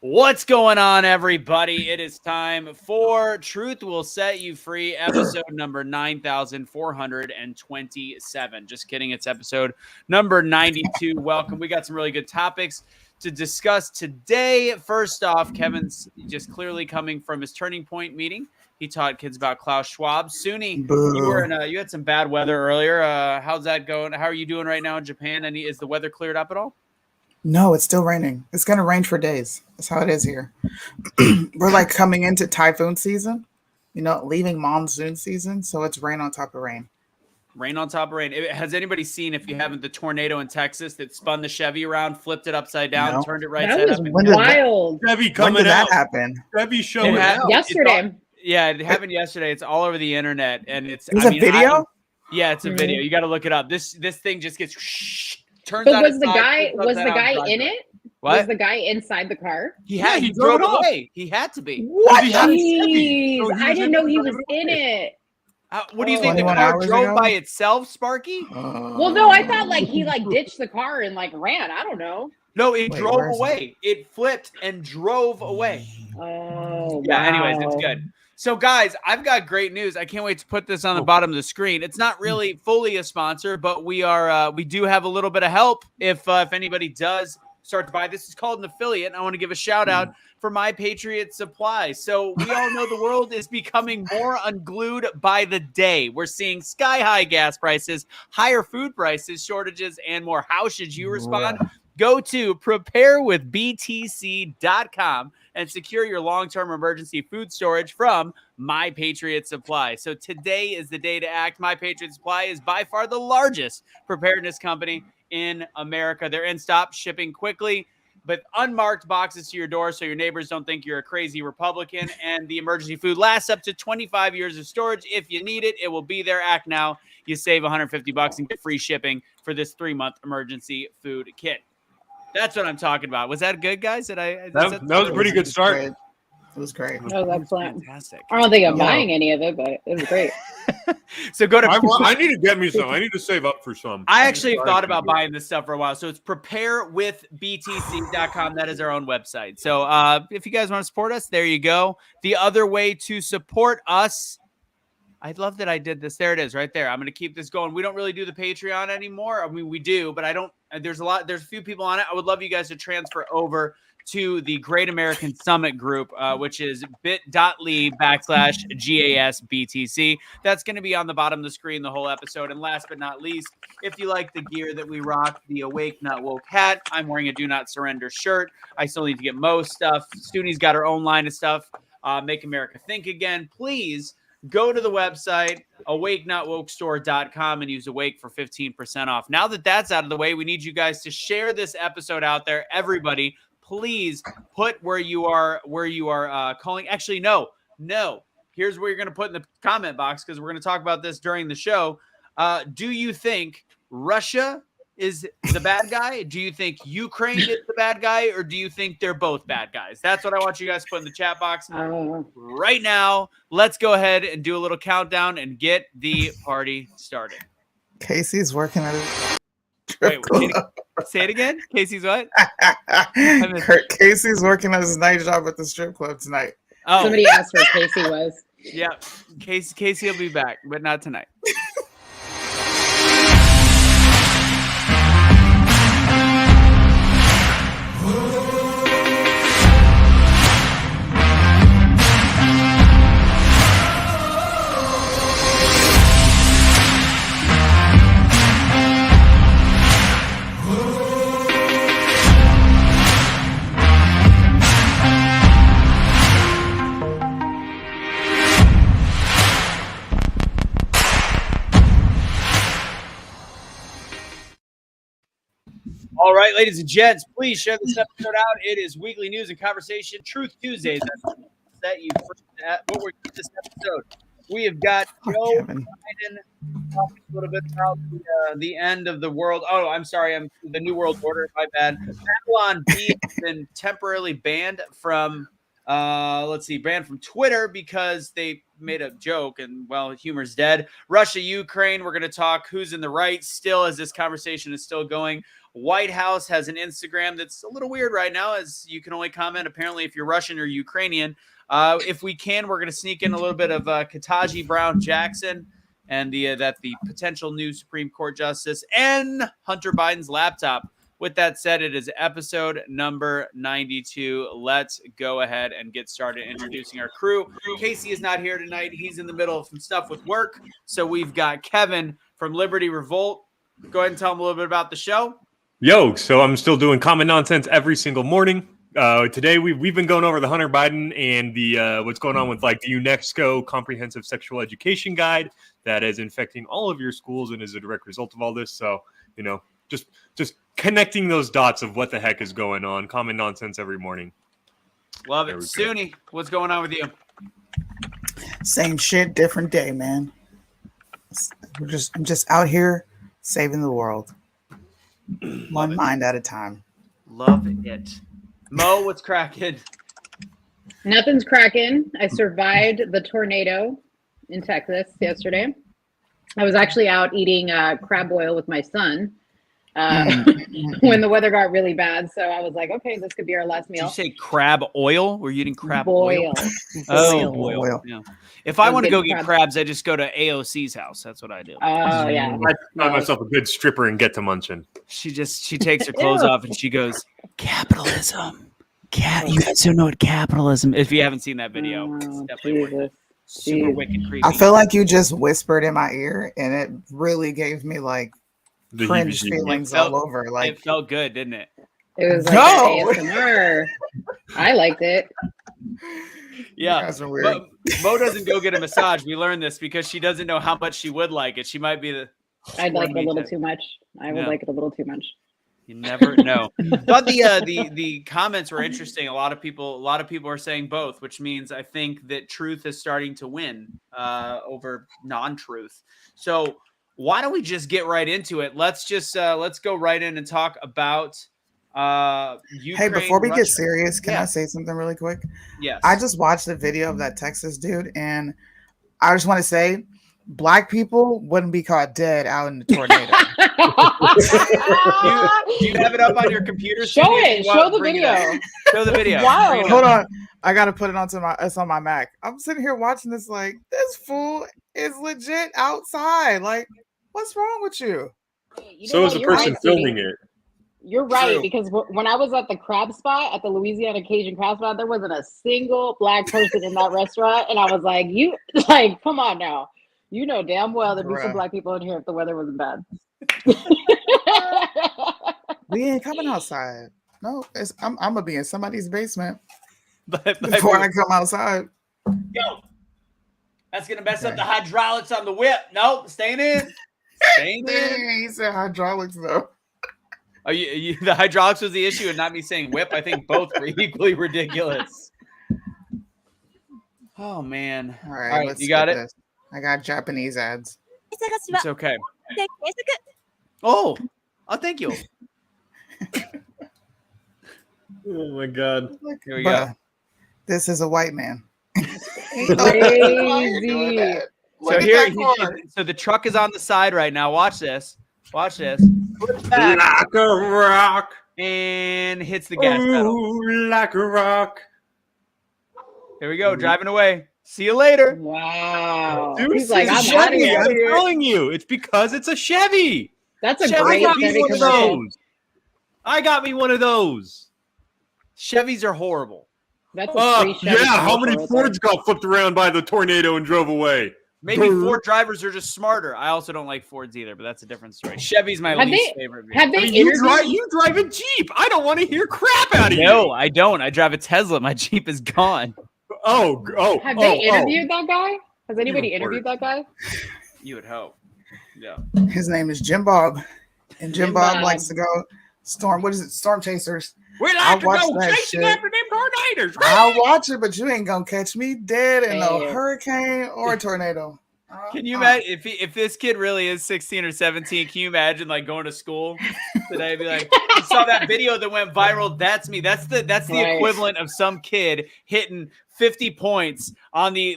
What's going on, everybody? It is time for Truth Will Set You Free, episode number 9427. Just kidding. It's episode number 92. Welcome. We got some really good topics to discuss today. First off, Kevin's just clearly coming from his Turning Point meeting. He taught kids about Klaus Schwab. Suni, you had some bad weather earlier. How's that going? How are you doing right now in Japan? And is the weather cleared up at all? No, it's still raining. It's going to rain for days. That's how it is here. We're like coming into typhoon season, leaving monsoon season. So it's rain on top of rain. Rain on top of rain. Has anybody seen, if you haven't, the tornado in Texas that spun the Chevy around, flipped it upside down, turned it right side up? That was wild. Chevy coming when did out. that happen? Chevy showing out. Yesterday. It happened yesterday. It's all over the internet. And it's a video? It's a video. You got to look it up. This thing just gets turns but out was the guy in it? What? Was the guy inside the car? He drove away. He had to be. What? Jeez, I didn't know he was in it. What do you think? The car drove by itself, Sparky? Well, no, I thought he ditched the car and ran. I don't know. No, it drove away. It flipped and drove away. Oh, yeah. Wow. Anyways, it's good. So, guys, I've got great news. I can't wait to put this on the bottom of the screen. It's not really fully a sponsor, but we do have a little bit of help if anybody does start to buy. This is called an affiliate, and I want to give a shout out for My Patriot Supply. So we all know the world is becoming more unglued by the day. We're seeing sky-high gas prices, higher food prices, shortages, and more. How should you respond? Go to preparewithbtc.com and secure your long-term emergency food storage from My Patriot Supply. So today is the day to act. My Patriot Supply is by far the largest preparedness company in America. They're in stop, shipping quickly, but unmarked boxes to your door so your neighbors don't think you're a crazy Republican. And the emergency food lasts up to 25 years of storage. If you need it, it will be there. Act now. You save $150 and get free shipping for this 3-month emergency food kit. That's what I'm talking about. Was that good, guys? That was a pretty good start. It was great. That was excellent. Fantastic. I don't think I'm buying any of it, but it was great. So go to. I need to get me some. I need to save up for some. I actually thought about buying this stuff for a while. So it's preparewithbtc.com. That is our own website. So if you guys want to support us, there you go. The other way to support us, I love that I did this. There it is right there. I'm going to keep this going. We don't really do the Patreon anymore. I mean, we do, but I don't. There's a few people on it. I would love you guys to transfer over to the Great American Summit group, which is bit.ly/GASBTC. That's going to be on the bottom of the screen the whole episode. And last but not least, if you like the gear that we rock, the Awake Not Woke hat, I'm wearing a Do Not Surrender shirt. I still need to get Mo's stuff. Stuni's got her own line of stuff. Make America Think Again. Please go to the website, awakenotwokestore.com, and use Awake for 15% off. Now that that's out of the way, we need you guys to share this episode out there. Everybody, please put where you are calling. Actually, no. Here's where you're going to put in the comment box, because we're going to talk about this during the show. Do you think Russia is the bad guy? Do you think Ukraine is the bad guy? Or do you think they're both bad guys? That's what I want you guys to put in the chat box right now. Let's go ahead and do a little countdown and get the party started. Casey's working at a Wait, say it again. Casey's what? Casey's working at his night job at the strip club tonight. Oh, somebody asked where Casey was. Yeah, Casey will be back, but not tonight. All right, ladies and gents, please share this episode out. It is weekly news and conversation, Truth Tuesdays. That you first at what we're doing this episode. We have got Joe Biden talking a little bit about the end of the world. Oh, I'm sorry, the New World Order. My bad. Babylon B has been temporarily banned from banned from Twitter because they made a joke, and well, humor's dead. Russia, Ukraine, we're going to talk who's in the right still as this conversation is still going. White House has an Instagram that's a little weird right now, as you can only comment apparently if you're Russian or Ukrainian. If we can, we're going to sneak in a little bit of Ketanji Brown Jackson and the potential new Supreme Court justice and Hunter Biden's laptop. With that said, it is episode number 92. Let's go ahead and get started introducing our crew. Casey is not here tonight. He's in the middle of some stuff with work. So we've got Kevin from Liberty Revolt. Go ahead and tell him a little bit about the show. Yo, so I'm still doing common nonsense every single morning. Today we've been going over the Hunter Biden and the what's going on with like the UNESCO Comprehensive Sexual Education Guide that is infecting all of your schools and is a direct result of all this. So, you know, just connecting those dots of what the heck is going on. Common nonsense every morning. Love it. Suni, what's going on with you? Same shit, different day, man. I'm just out here saving the world. One mind at a time. Love it. Mo, what's cracking? Nothing's cracking. I survived the tornado in Texas yesterday. I was actually out eating crab boil with my son when the weather got really bad. So I was like, okay, this could be our last meal. Did you say crab oil? Were you eating crab boil? Oh, boil. Yeah. If I want to go get crabs, I just go to AOC's house. That's what I do. Oh, yeah. I find myself a good stripper and get to munching. She takes her clothes off and she goes, capitalism. You guys don't know what capitalism. If you haven't seen that video, it's definitely worth it. Super wicked creepy. I feel like you just whispered in my ear, and it really gave me like The cringe heebie-jeebies. feelings all over. Like, It felt good, didn't it? It was like No! ASMR. I liked it. you Yeah. guys are weird. But Mo doesn't go get a massage. We learned this because she doesn't know how much she would like it. She might be the. I'd like it a little too much. I would Yeah. like it a little too much. You never know. Thought the comments were interesting. A lot of people are saying both, which means I think that truth is starting to win over non-truth. So why don't we just get right into it? Let's go right in and talk about Ukraine. Hey, before we Russia. get serious, can Yeah. I say something really quick? Yes. I just watched the video of that Texas dude, and I just want to say, Black people wouldn't be caught dead out in the tornado. Do you have it up on your computer? Show Cindy? it. If you want, Show the bring it video. up. Show the video. Wow. Bring it up. Hold on, I gotta put it it's on my Mac. I'm sitting here watching this like this fool is legit outside. Like, what's wrong with you? You know So what? is the You're person right, Stevie. filming it. You're right, True. because when I was at the crab spot, at the Louisiana Cajun crab spot, there wasn't a single Black person in that restaurant. And I was like, come on now. You know damn well there'd be some Bruh. Black people in here if the weather wasn't bad. We ain't coming outside. No, I'm gonna be in somebody's basement But before I come outside. yo, that's gonna mess up the hydraulics on the whip. Nope, staying in. Staying in. Dang, he said hydraulics though. Are you the hydraulics was the issue and not me saying whip? I think both were equally ridiculous. Oh man. All right, All right, let's you got skip it? this. I got Japanese ads. It's okay. Oh, thank you. Oh my god. Here we go. Bruh, this is a white man. Crazy. So here, so the truck is on the side right now. Watch this. Watch this. Flips back Like a rock. and hits the gas pedal. Ooh, like a rock. Here we go, driving away. See you later. Wow. Dude, He's like, it's a I'm out of Chevy. I'm here. telling you, it's because it's a Chevy. That's a Chevy great got me Chevy one of commercial. those. I got me one of those. Chevys are horrible. That's a free Chevy Yeah, how commercial many right there. Fords got flipped around by the tornado and drove away? Maybe Ford drivers are just smarter. I also don't like Fords either, but that's a different story. Chevy's my Have least they- favorite vehicle. Have they I mean, you interviewed? drive a Jeep. I don't want to hear crap out of you. No, I don't. I drive a Tesla. My Jeep is gone. Have they interviewed that guy? Has anybody Unicorn. interviewed that guy? You would hope. Yeah. His name is Jim Bob, and Jim Jim Bob Bob. likes to go storm. What is it? Storm chasers. We I'll like to watch go that chasing shit. after them tornadoes. I'll watch it, but you ain't gonna catch me dead in a Hey. hurricane or a tornado. Can you imagine if this kid really is 16 or 17? Can you imagine like going to school today? Be like, you saw that video that went viral. That's me. That's the Right. equivalent of some kid hitting 50 points on the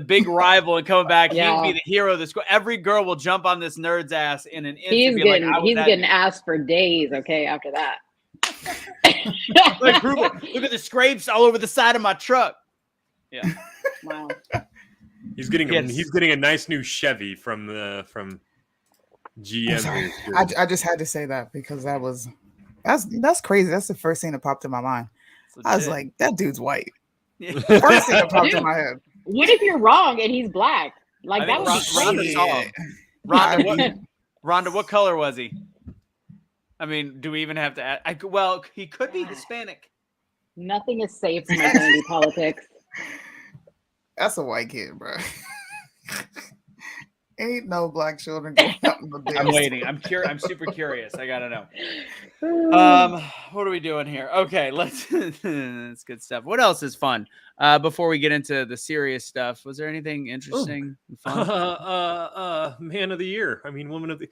big rival and coming back. Yeah. He'd be the hero of the school. Every girl will jump on this nerd's ass in an instant. He's be getting like, he's getting asked for days. Okay, after that. like, look at the scrapes all over the side of my truck. Yeah. Wow. He's getting Yes. he's getting a nice new Chevy from I'm GM. sorry. I just had to say that because that's crazy. That's the first thing that popped in my mind. I was like, that dude's white. Yeah. First thing that popped in my head. What if you're wrong and he's black? Like I that think would be Rhonda crazy. saw him. Rhonda, what color was he? I mean, do we even have to add? Well, he could be Hispanic. Nothing is safe from identity politics. That's a white kid, bro. Ain't no black children going out in the I'm business. waiting. I'm super curious. I gotta know. What are we doing here? Okay, let's. That's good stuff. What else is fun? Before we get into the serious stuff, was there anything interesting and fun? Man of the year. I mean, woman of the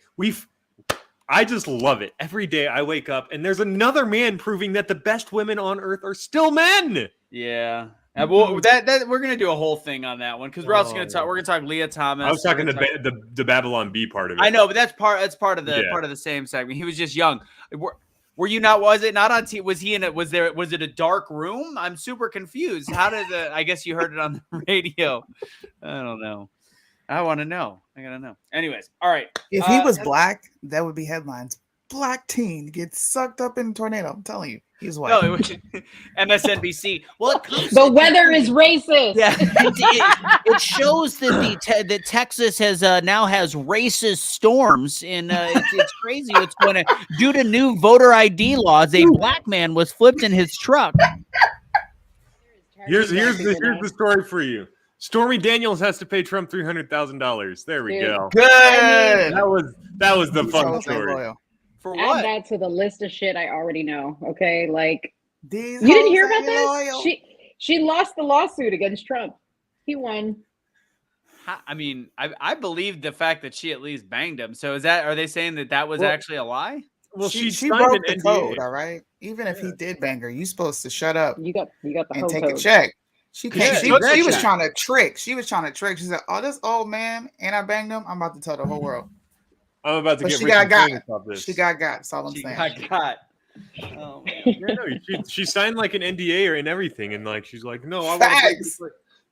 I just love it. Every day I wake up and there's another man proving that the best women on earth are still men. Yeah. Well, that we're gonna do a whole thing on that one because we're also gonna talk. We're gonna talk Lia Thomas. I was talking the Babylon B part of it. I know, but that's part of the same segment. He was just young. Were you not? Was it not on TV? Was he in it? Was it a dark room? I'm super confused. How did I guess you heard it on the radio. I don't know. I want to know. I gotta know. Anyways, all right. If he was black, that would be headlines. Black teen gets sucked up in a tornado. I'm telling you, he's white. No, it was MSNBC. Well, it comes The weather is racist. Yeah, it shows that that Texas has now has racist storms, and it's crazy what's going on. Due to new voter ID laws, a black man was flipped in his truck. Here's the story for you. Stormy Daniels has to pay Trump $300,000. There we go. Good. That was the He's fun so story. loyal. For Add what? that to the list of shit I already know. Okay, like These you didn't hoes hear about ain't this? loyal. She lost the lawsuit against Trump. He won. I mean, I believe the fact that she at least banged him. So are they saying that was actually a lie? Well, she signed broke an the NDA. code, all right? Even if he did bang her, you supposed to shut up You got the and whole take code. a check. She Yeah, can't. took She that was check. trying to trick. She said, "Oh, this old man, and I banged him. I'm about to tell the whole world." I'm about to But get she rich got and got. famous off this. She got. That's all I'm She saying. got. Oh man. Yeah, no, she signed like an NDA or and everything, and like she's like, no, I want Facts.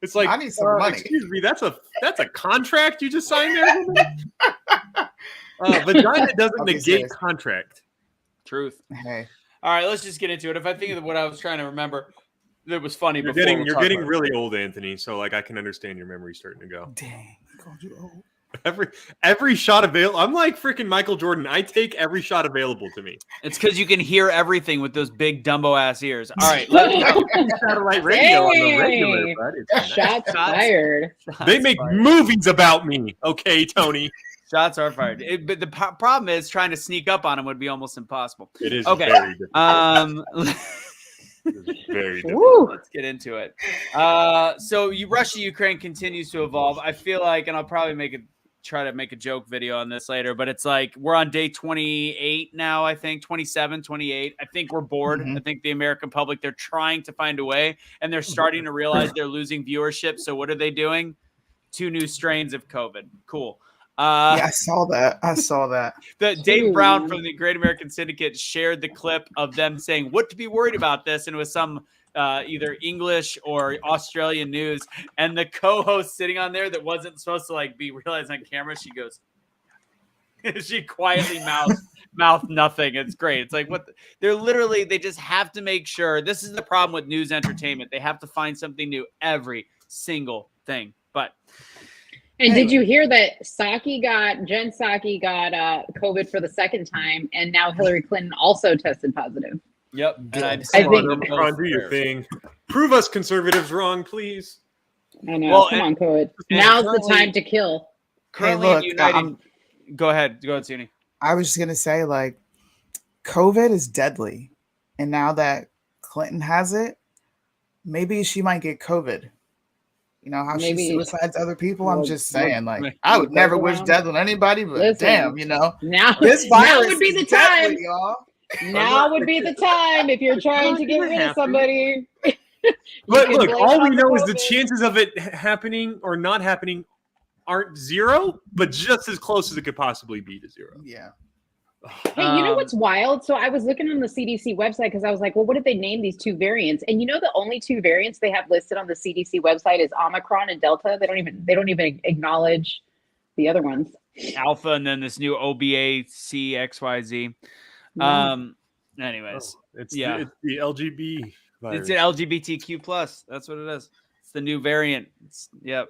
it's like I need some money. Excuse me, that's a contract you just signed there. Vagina doesn't I'll be negate serious. contract. Truth. Hey, All right, let's just get into it. If I think of what I was trying to remember, that was funny. You're before, getting we'll you're talk getting about it. really old, Anthony. So like I can understand your memory starting to go. dang, he called you old. Every shot available. I'm like freaking Michael Jordan. I take every shot available to me. It's because you can hear everything with those big Dumbo ass ears. All right, let's go. Satellite radio on the regular, bud. It's Shots fired. They make movies about me. Okay, Tony. Shots are fired. But the problem is trying to sneak up on him would be almost impossible. It is Okay. very difficult. It is very difficult. Woo. Let's get into it. So Russia Ukraine continues to evolve. I feel like, and I'll probably try to make a joke video on this later, but it's like we're on day 28 now, I think 27, 28. I think we're bored. Mhm. I think the American public, they're trying to find a way, and they're starting to realize they're losing viewership. So what are they doing? 2 new strains of COVID. Cool. Yeah, I saw that. Dave Brown from the Great American Syndicate shared the clip of them saying what to be worried about this, and it was some either English or Australian news, and the co-host sitting on there that wasn't supposed to like be realized on camera, she goes, she quietly mouthed nothing. It's great. It's like they just have to make sure. This is the problem with news entertainment. They have to find something new every single thing. But And did you hear that Jen Psaki got COVID for the second time, and now Hillary Clinton also tested positive? yep. And I I've think- Omicron, do your thing. Prove us conservatives wrong, please. I know. Well, Come on, COVID. and Now's the currently- time to kill. Currently Hey, look, in United. Go ahead, Suni. I was just gonna say, like, COVID is deadly, and now that Clinton has it, maybe she might get COVID. You know how Maybe- she suicides other people. I'm Well, just saying, like, well, I would never go wish around. death on anybody, but Listen, damn, you know, Now, this now virus would be the is deadly, time. y'all. Now would be the time if you're trying to get gonna rid of happen. somebody. But can look, blame all it we on the know is the COVID. chances of it happening or not happening aren't zero, but just as close as it could possibly be to zero. Yeah. Hey, you know what's wild? So I was looking on the CDC website because I was like, well, what did they name these two variants? And you know, the only two variants they have listed on the CDC website is Omicron and Delta. They don't even acknowledge the other ones. Alpha, and then this new OBACXYZ. Anyways, It's yeah. it's the LGB virus. It's an LGBTQ plus. That's what it is. It's the new variant. Yep.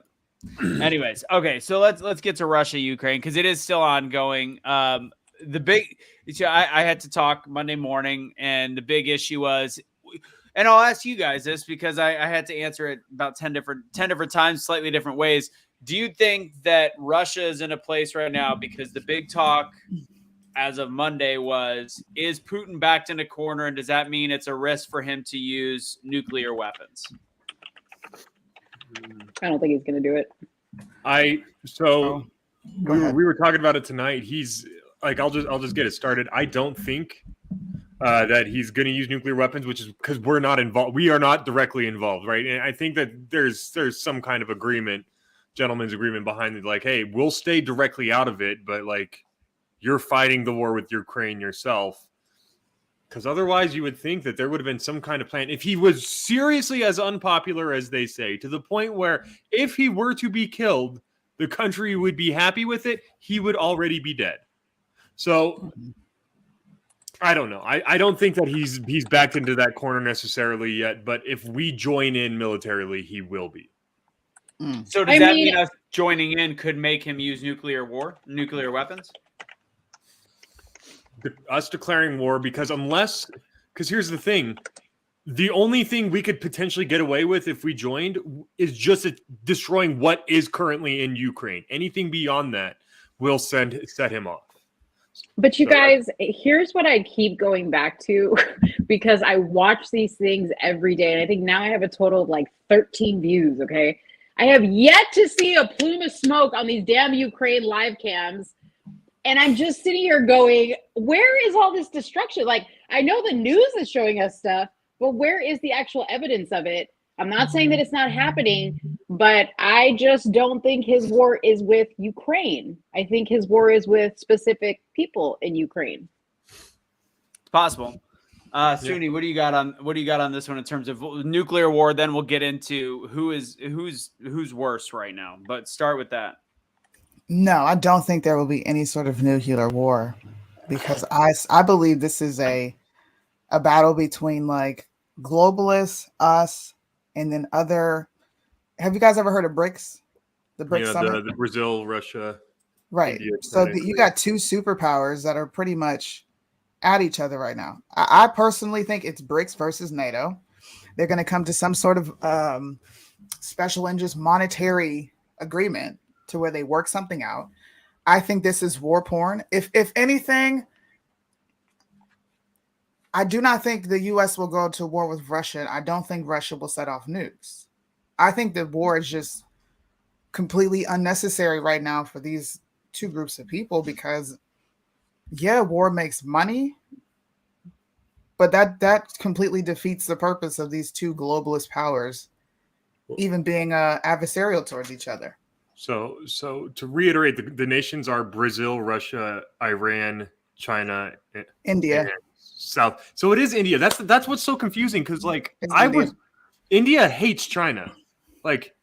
Anyways, okay, so let's get to Russia, Ukraine, because it is still ongoing. The big, I had to talk Monday morning, and the big issue was, and I'll ask you guys this because I had to answer it about 10 different times, slightly different ways. Do you think that Russia is in a place right now, because the big talk as of Monday was, is Putin backed in a corner, and does that mean it's a risk for him to use nuclear weapons? I don't think he's going to do it. We were talking about it tonight. He's like, I'll just get it started. I don't think that he's going to use nuclear weapons, which is because we're not involved. We are not directly involved, right? And I think that there's some kind of agreement, gentleman's agreement behind it. Like, hey, we'll stay directly out of it, but like, you're fighting the war with Ukraine yourself. Because otherwise, you would think that there would have been some kind of plan. If he was seriously as unpopular as they say, to the point where if he were to be killed, the country would be happy with it, he would already be dead. So I don't know. I don't think that he's backed into that corner necessarily yet. But if we join in militarily, he will be. So does that mean us joining in could make him use nuclear weapons? Us declaring war, because here's the thing, the only thing we could potentially get away with if we joined is just destroying what is currently in Ukraine. Anything beyond that will set him off. But you guys, here's what I keep going back to, because I watch these things every day, and I think now I have a total of like 13 views. Okay, I have yet to see a plume of smoke on these damn Ukraine live cams. And I'm just sitting here going, where is all this destruction? Like, I know the news is showing us stuff, but where is the actual evidence of it? I'm not saying that it's not happening, but I just don't think his war is with Ukraine. I think his war is with specific people in Ukraine. It's possible. Suni, what do you got on this one in terms of nuclear war? Then we'll get into who's worse right now. But start with that. No, I don't think there will be any sort of nuclear war, because I believe this is a battle between like globalists, us, and then other. Have you guys ever heard of BRICS? The BRICS summit? The Brazil, Russia, right? India, So China, you got two superpowers that are pretty much at each other right now. I personally think it's BRICS versus NATO. They're going to come to some sort of special interest monetary agreement to where they work something out. I think this is war porn. If anything, I do not think the U.S. will go to war with Russia. I don't think Russia will set off nukes. I think the war is just completely unnecessary right now for these two groups of people, because war makes money, but that completely defeats the purpose of these two globalist powers even being adversarial towards each other. So to reiterate, the nations are Brazil, Russia, Iran, China, India, and South. So it is India. That's what's so confusing, because like India hates China. Like,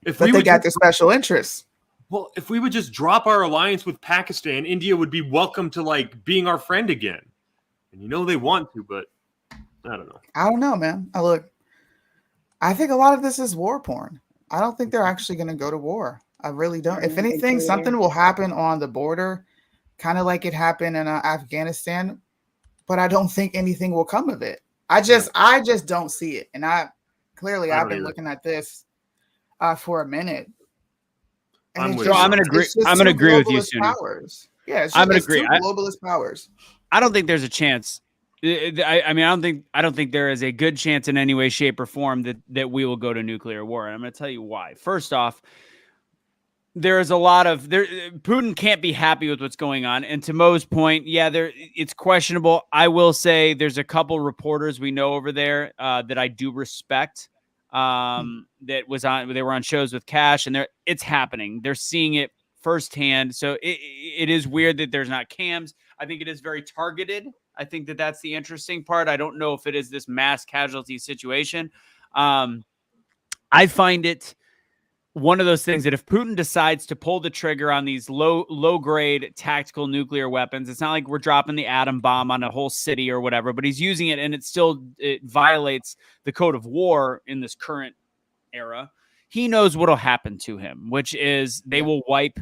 but they got their special interests. Well, if we would just drop our alliance with Pakistan, India would be welcome to like being our friend again. And they want to, but I don't know. I don't know, man. I think a lot of this is war porn. I don't think they're actually going to go to war. I really don't. If anything, something will happen on the border, kind of like it happened in Afghanistan, but I don't think anything will come of it. I just don't see it. And I've been looking at this for a minute. I'm going to agree. I'm going to agree with you, Suni. Yeah, I'm going to agree. Globalist powers. I don't think there's a chance I mean, I don't think there is a good chance in any way, shape, or form that we will go to nuclear war. And I'm going to tell you why. First off, there is a lot of Putin can't be happy with what's going on. And to Mo's point, yeah, it's questionable. I will say there's a couple reporters we know over there that I do respect. That they were on shows with Cash, and it's happening. They're seeing it firsthand. So it is weird that there's not cams. I think it is very targeted. I think that's the interesting part. I don't know if it is this mass casualty situation. I find it one of those things that if Putin decides to pull the trigger on these low grade tactical nuclear weapons, it's not like we're dropping the atom bomb on a whole city or whatever, but he's using it and it violates the code of war in this current era. He knows what'll happen to him, which is they will wipe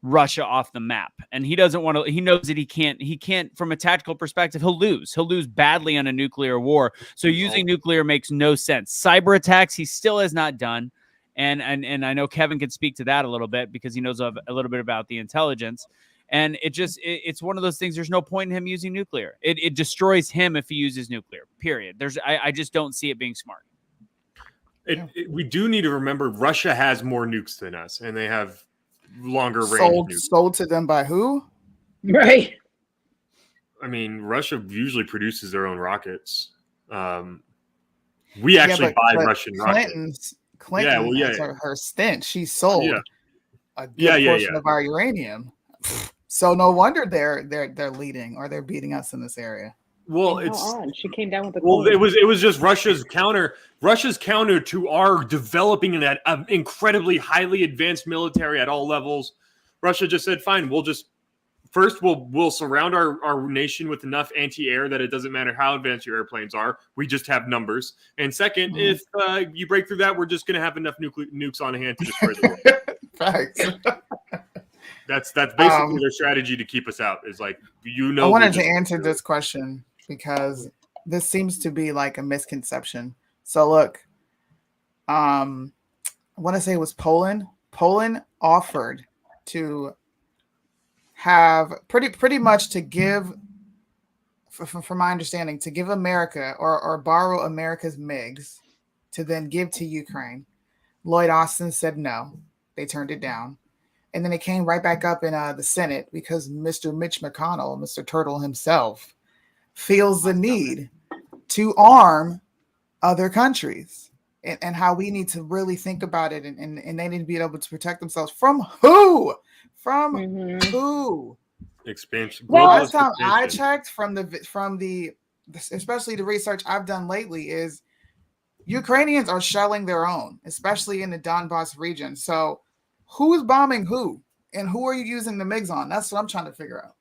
Russia off the map. And he doesn't want to, he knows that he can't from a tactical perspective, he'll lose badly on a nuclear war. So using nuclear makes no sense. Cyber attacks, he still has not done. And I know Kevin can speak to that a little bit because he knows a little bit about the intelligence. And it's one of those things. There's no point in him using nuclear. It destroys him if he uses nuclear, period. I just don't see it being smart. We do need to remember Russia has more nukes than us, and they have longer range nukes. Sold to them by who? Right. I mean, Russia usually produces their own rockets. We actually buy Russian rockets. Clinton, her stint, she sold a good portion of our uranium. So no wonder they're leading or they're beating us in this area. Well, she came down with the it was just Russia's counter to our developing an incredibly highly advanced military at all levels. Russia just said, fine, we'll surround our nation with enough anti-air that it doesn't matter how advanced your airplanes are. We just have numbers. And second, if you break through that, we're just going to have enough nukes on hand to destroy the world. Facts. That's basically their strategy to keep us out. Is like, I wanted to answer this question because this seems to be like a misconception. So look, I want to say it was Poland. Poland offered to have pretty much to give, from my understanding, to give America or borrow America's MiGs to then give to Ukraine. Lloyd Austin said no. They turned it down. And then it came right back up in the Senate because Mr. Mitch McConnell, Mr. Turtle himself, feels the need to arm other countries and how we need to really think about it. And they need to be able to protect themselves from who? From who? Expansion. Well, last time I checked from the especially the research I've done lately is Ukrainians are shelling their own, especially in the Donbass region. So who's bombing who? And who are you using the MiGs on? That's what I'm trying to figure out.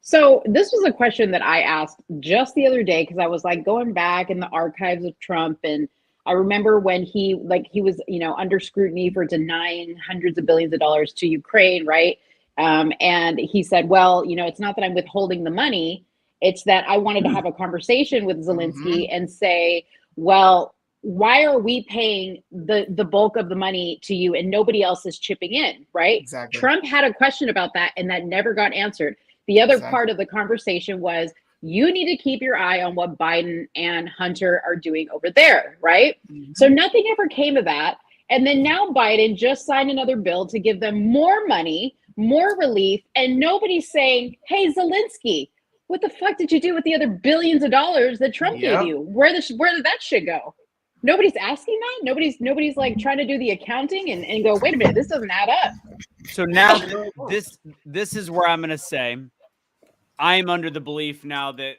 So this was a question that I asked just the other day because I was like going back in the archives of Trump, and I remember when he was, under scrutiny for denying hundreds of billions of dollars to Ukraine, right? And he said, well, it's not that I'm withholding the money. It's that I wanted to have a conversation with Zelensky and say, well, why are we paying the bulk of the money to you and nobody else is chipping in, right? Exactly. Trump had a question about that and that never got answered. The other part of the conversation was, you need to keep your eye on what Biden and Hunter are doing over there, right? So nothing ever came of that. And then now Biden just signed another bill to give them more money, more relief, and nobody's saying, hey, Zelensky, what the fuck did you do with the other billions of dollars that Trump gave you? Where did that shit go? Nobody's asking that. Nobody's like trying to do the accounting and go, wait a minute, this doesn't add up. So now this is where I'm going to say, I'm under the belief now that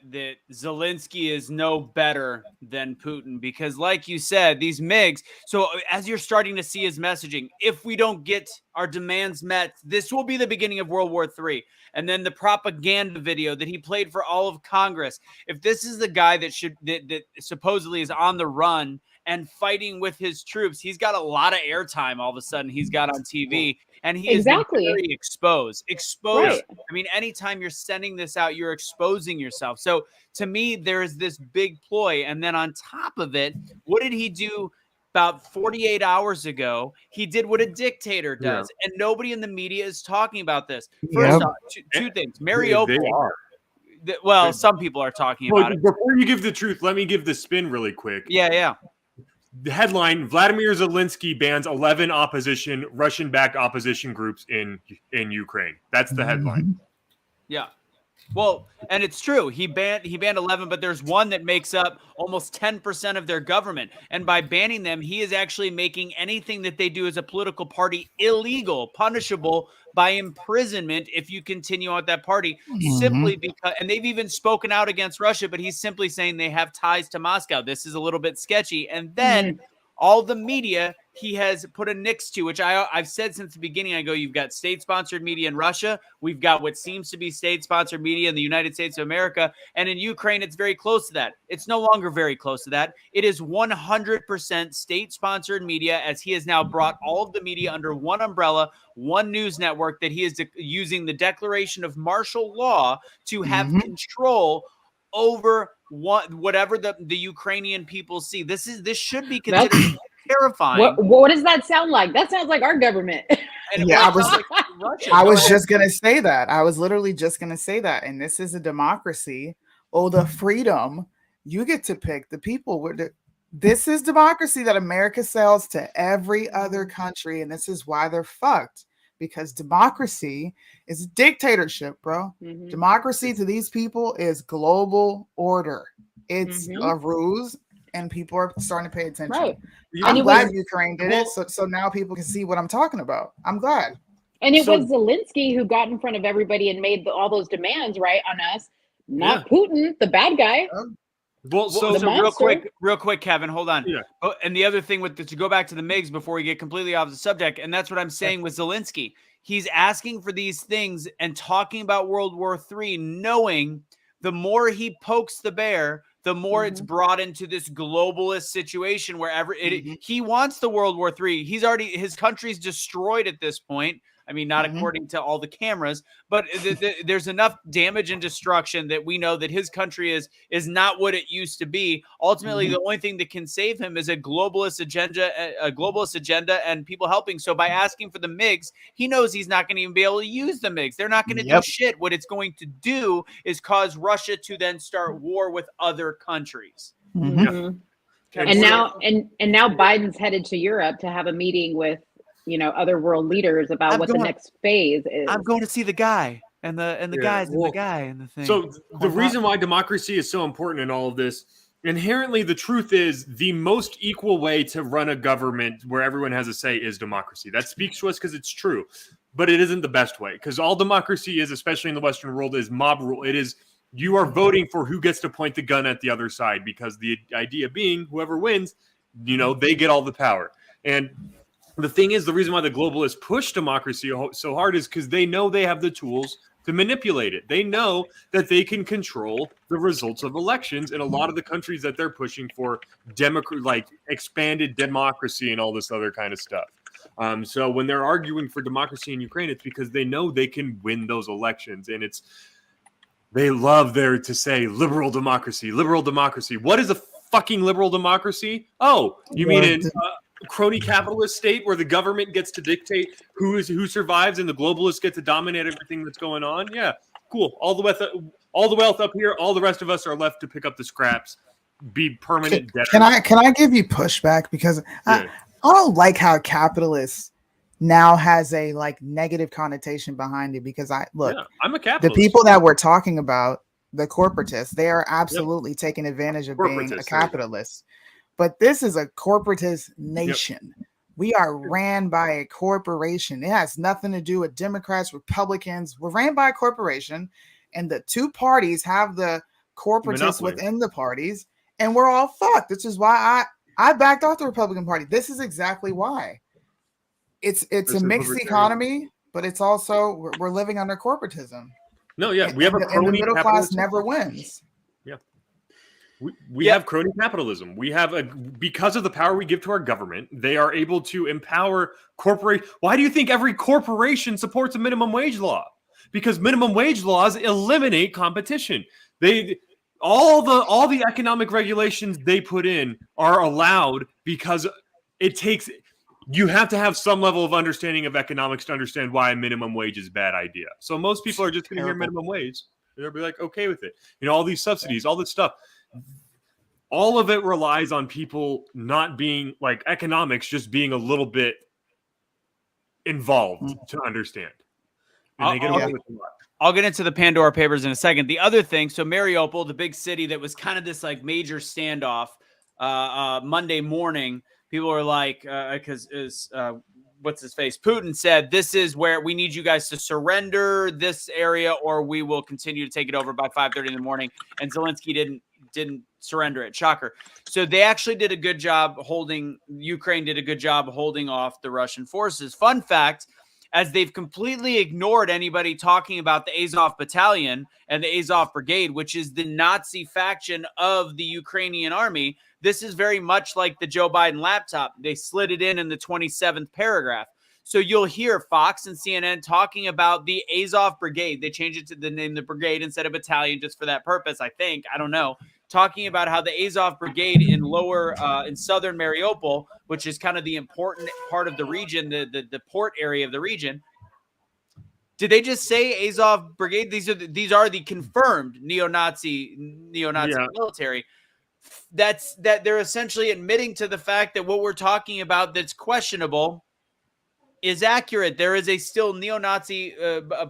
Zelensky is no better than Putin because, like you said, these MiGs. So as you're starting to see his messaging, if we don't get our demands met, this will be the beginning of World War III. And then the propaganda video that he played for all of Congress. If this is the guy that supposedly is on the run and fighting with his troops, he's got a lot of airtime all of a sudden he's got on TV. And he is very exposed. Right. I mean, anytime you're sending this out, you're exposing yourself. So to me, there is this big ploy. And then on top of it, what did he do about 48 hours ago? He did what a dictator does. And nobody in the media is talking about this. First off, two things. Mariupol. well, some people are talking about it. Before you give the truth, let me give the spin really quick. Yeah. The headline: Vladimir Zelensky bans 11 Russian-backed opposition groups in Ukraine. That's the headline. Yeah. Well, and it's true. He banned 11, but there's one that makes up almost 10% of their government. And by banning them, he is actually making anything that they do as a political party illegal, punishable by imprisonment if you continue on with that party, simply because, and they've even spoken out against Russia, but he's simply saying they have ties to Moscow. This is a little bit sketchy. And then all the media he has put a nix to, which I've said since the beginning. I go, you've got state-sponsored media in Russia. We've got what seems to be state-sponsored media in the United States of America. And in Ukraine, it's very close to that. It's no longer very close to that. It is 100% state-sponsored media, as he has now brought all of the media under one umbrella, one news network, that he is using the declaration of martial law to have control over whatever the Ukrainian people see. This should be considered terrifying. What does that sound like? That sounds like our government. Yeah, I was just gonna say that. I was literally just gonna say that. And this is a democracy. Oh, the freedom. You get to pick the people. This is democracy that America sells to every other country, and this is why they're fucked. Because democracy is a dictatorship, bro. Democracy to these people is global order. It's a ruse, and people are starting to pay attention. Right. I'm glad Ukraine did it, so now people can see what I'm talking about. I'm glad. And it was Zelensky who got in front of everybody and made all those demands, right, on us. Not Putin, the bad guy. Well, so real quick, Kevin, hold on. Yeah. Oh, and the other thing to go back to the MiGs before we get completely off the subject, and that's what I'm saying with Zelensky. He's asking for these things and talking about World War III, knowing the more he pokes the bear, the more it's brought into this globalist situation wherever he wants the World War III. His country's destroyed at this point. I mean, not according to all the cameras, but there's enough damage and destruction that we know that his country is not what it used to be. Ultimately, the only thing that can save him is a globalist agenda, and people helping. So by asking for the MiGs, he knows he's not going to even be able to use the MiGs. They're not going to do shit. What it's going to do is cause Russia to then start war with other countries. And now Biden's headed to Europe to have a meeting with other world leaders about the next phase is. I'm going to see the guy and the guys and the guy and the thing. So the reason why democracy is so important in all of this, inherently the truth is the most equal way to run a government where everyone has a say is democracy. That speaks to us because it's true, but it isn't the best way, because all democracy is, especially in the Western world, is mob rule. It is you are voting for who gets to point the gun at the other side, because the idea being whoever wins, they get all the power. And the thing is, the reason why the globalists push democracy so hard is because they know they have the tools to manipulate it. They know that they can control the results of elections in a lot of the countries that they're pushing for expanded democracy and all this other kind of stuff. So when they're arguing for democracy in Ukraine, it's because they know they can win those elections. And they love to say liberal democracy, liberal democracy. What is a fucking liberal democracy? Oh, you mean in crony capitalist state where the government gets to dictate who survives and the globalists get to dominate everything that's going on? Yeah, cool. All the wealth up here, all the rest of us are left to pick up the scraps, be permanent debtors. Can I give you pushback, because I don't like how capitalists now has a negative connotation behind it, because I'm a capitalist. The people that we're talking about, the corporatists, they are absolutely taking advantage of being a capitalist. But this is a corporatist nation. We are ran by a corporation. It has nothing to do with Democrats, Republicans. We're ran by a corporation, and the two parties have the corporatists within the parties, and we're all fucked. This is why I backed off the Republican Party. This is exactly why. It's a mixed economy, but it's also we're living under corporatism. No, yeah, we have a crony and the middle class never wins. We have crony capitalism. We have because of the power we give to our government, they are able to empower corporations. Why do you think every corporation supports a minimum wage law? Because minimum wage laws eliminate competition. All the economic regulations they put in are allowed because you have to have some level of understanding of economics to understand why a minimum wage is a bad idea. So most people are just going to hear minimum wage. They'll be like, okay with it. All these subsidies, all this stuff. All of it relies on people not being like economics, just being a little bit involved to understand. And they get away with a lot. I'll get into the Pandora Papers in a second. The other thing, so Mariupol, the big city that was kind of this like major standoff Monday morning, people were like, because what's his face? Putin said, this is where we need you guys to surrender this area or we will continue to take it over by 5:30 in the morning. And Zelensky didn't surrender it. Shocker. So they actually did a good job Ukraine did a good job holding off the Russian forces. Fun fact, as they've completely ignored anybody talking about the Azov Battalion and the Azov Brigade, which is the Nazi faction of the Ukrainian army. This is very much like the Joe Biden laptop. They slid it in the 27th paragraph. So you'll hear Fox and CNN talking about the Azov Brigade. They changed it to the name the brigade instead of battalion just for that purpose, I think. I don't know. Talking about how the Azov Brigade in in southern Mariupol, which is kind of the important part of the region, the port area of the region. Did they just say Azov Brigade? These are the confirmed neo-Nazi military. That they're essentially admitting to the fact that what we're talking about that's questionable is accurate. There is a still neo-Nazi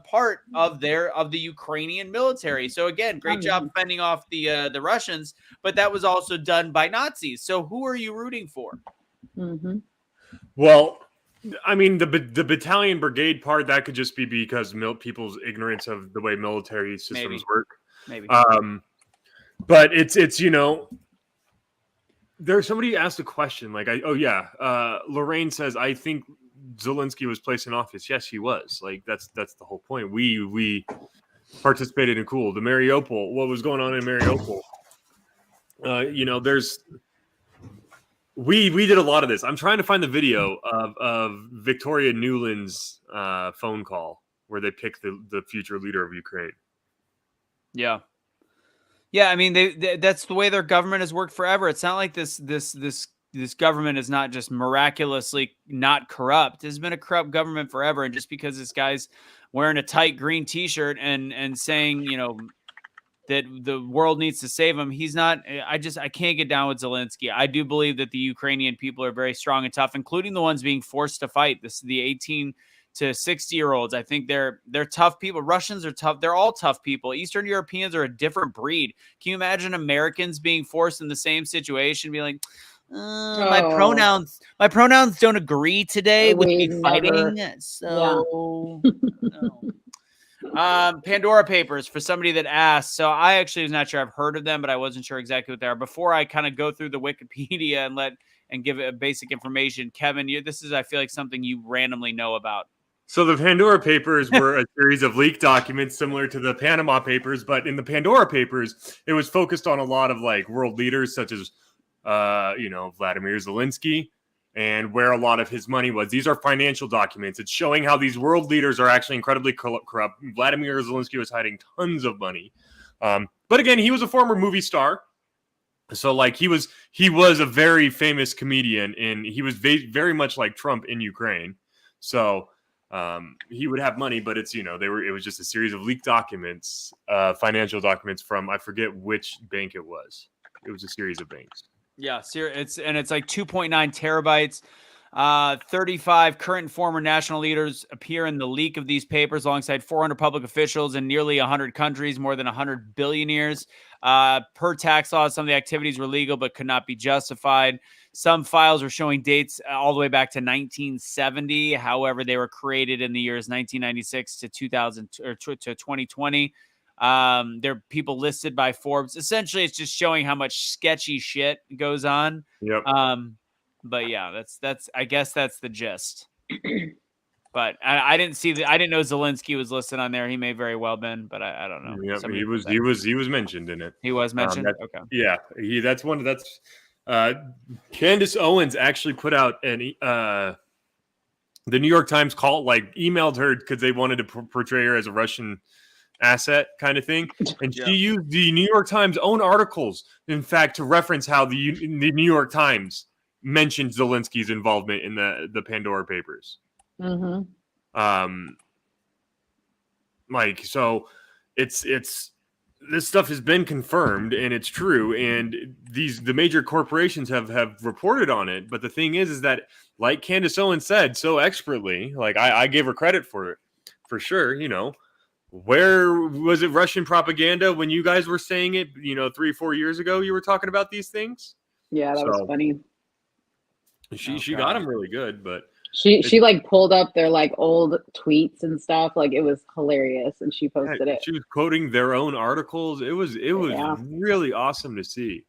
part of the Ukrainian military. So again, great job fending off the Russians, but that was also done by Nazis. So who are you rooting for? Mm-hmm. Well, I mean, the battalion brigade part, that could just be because people's ignorance of the way military systems work. Maybe. But it's there's somebody asked a question like, Lorraine says, I think Zelensky was placed in office. Yes, he was. Like that's the whole point. We participated in the Mariupol. What was going on in Mariupol? We did a lot of this. I'm trying to find the video of Victoria Nuland's phone call where they picked the future leader of Ukraine. Yeah. Yeah, I mean, that's the way their government has worked forever. It's not like this government is not just miraculously not corrupt. It's been a corrupt government forever. And just because this guy's wearing a tight green T-shirt and saying, that the world needs to save him, he's not. I can't get down with Zelensky. I do believe that the Ukrainian people are very strong and tough, including the ones being forced to fight. The 18 to 60-year-olds. I think they're tough people. Russians are tough. They're all tough people. Eastern Europeans are a different breed. Can you imagine Americans being forced in the same situation, be like, my pronouns don't agree today with me fighting. So no. Pandora Papers, for somebody that asked. So I actually was not sure. I've heard of them, but I wasn't sure exactly what they are. Before I kind of go through the Wikipedia and give it a basic information, Kevin, this is, I feel like, something you randomly know about. So the Pandora Papers were a series of leaked documents similar to the Panama Papers, but in the Pandora Papers, it was focused on a lot of like world leaders such as, Vladimir Zelensky, and where a lot of his money was. These are financial documents. It's showing how these world leaders are actually incredibly corrupt. Vladimir Zelensky was hiding tons of money. But again, he was a former movie star. So like he was a very famous comedian, and he was very much like Trump in Ukraine. So he would have money, but it's, it was just a series of leaked documents, financial documents from, I forget which bank it was. It was a series of banks. Yeah, it's like 2.9 terabytes. 35 current and former national leaders appear in the leak of these papers alongside 400 public officials in nearly 100 countries, more than 100 billionaires. Per tax laws, some of the activities were legal but could not be justified. Some files are showing dates all the way back to 1970. However, they were created in the years 1996 to 2000 or to 2020. There are people listed by Forbes. Essentially, it's just showing how much sketchy shit goes on. Yep. But yeah, I guess that's the gist. But I didn't see I didn't know Zelensky was listed on there. He may very well been, but I don't know. Yep, he was mentioned in it. He was mentioned. Okay. Yeah, Candace Owens actually put out the New York Times emailed her because they wanted to portray her as a Russian asset kind of thing, and she used the New York Times own articles, in fact, to reference how the New York Times mentioned Zelensky's involvement in the Pandora Papers. Mm-hmm. So it's this stuff has been confirmed and it's true, and the major corporations have reported on it. But the thing is that, like Candace Owens said so expertly, like I gave her credit for it, for sure. Where was it Russian propaganda when you guys were saying it? 3-4 years ago, you were talking about these things. Yeah, that was funny. She got them really good, but she like pulled up their like old tweets and stuff. Like it was hilarious, and she posted it. She was quoting their own articles. It was really awesome to see.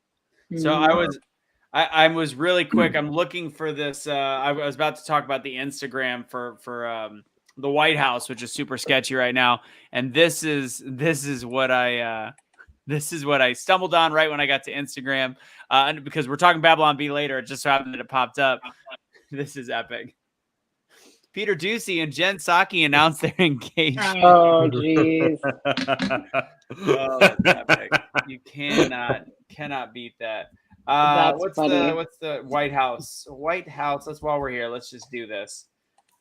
So I was really quick. I'm looking for this. I was about to talk about the Instagram for the White House, which is super sketchy right now. And this is what I stumbled on right when I got to Instagram. And because we're talking Babylon Bee later, it just so happened that it popped up. This is epic. Peter Ducey and Jen Psaki announced their engagement. Oh, jeez. Oh, that's epic. You cannot beat that. What's the White House? White House. That's while we're here. Let's just do this.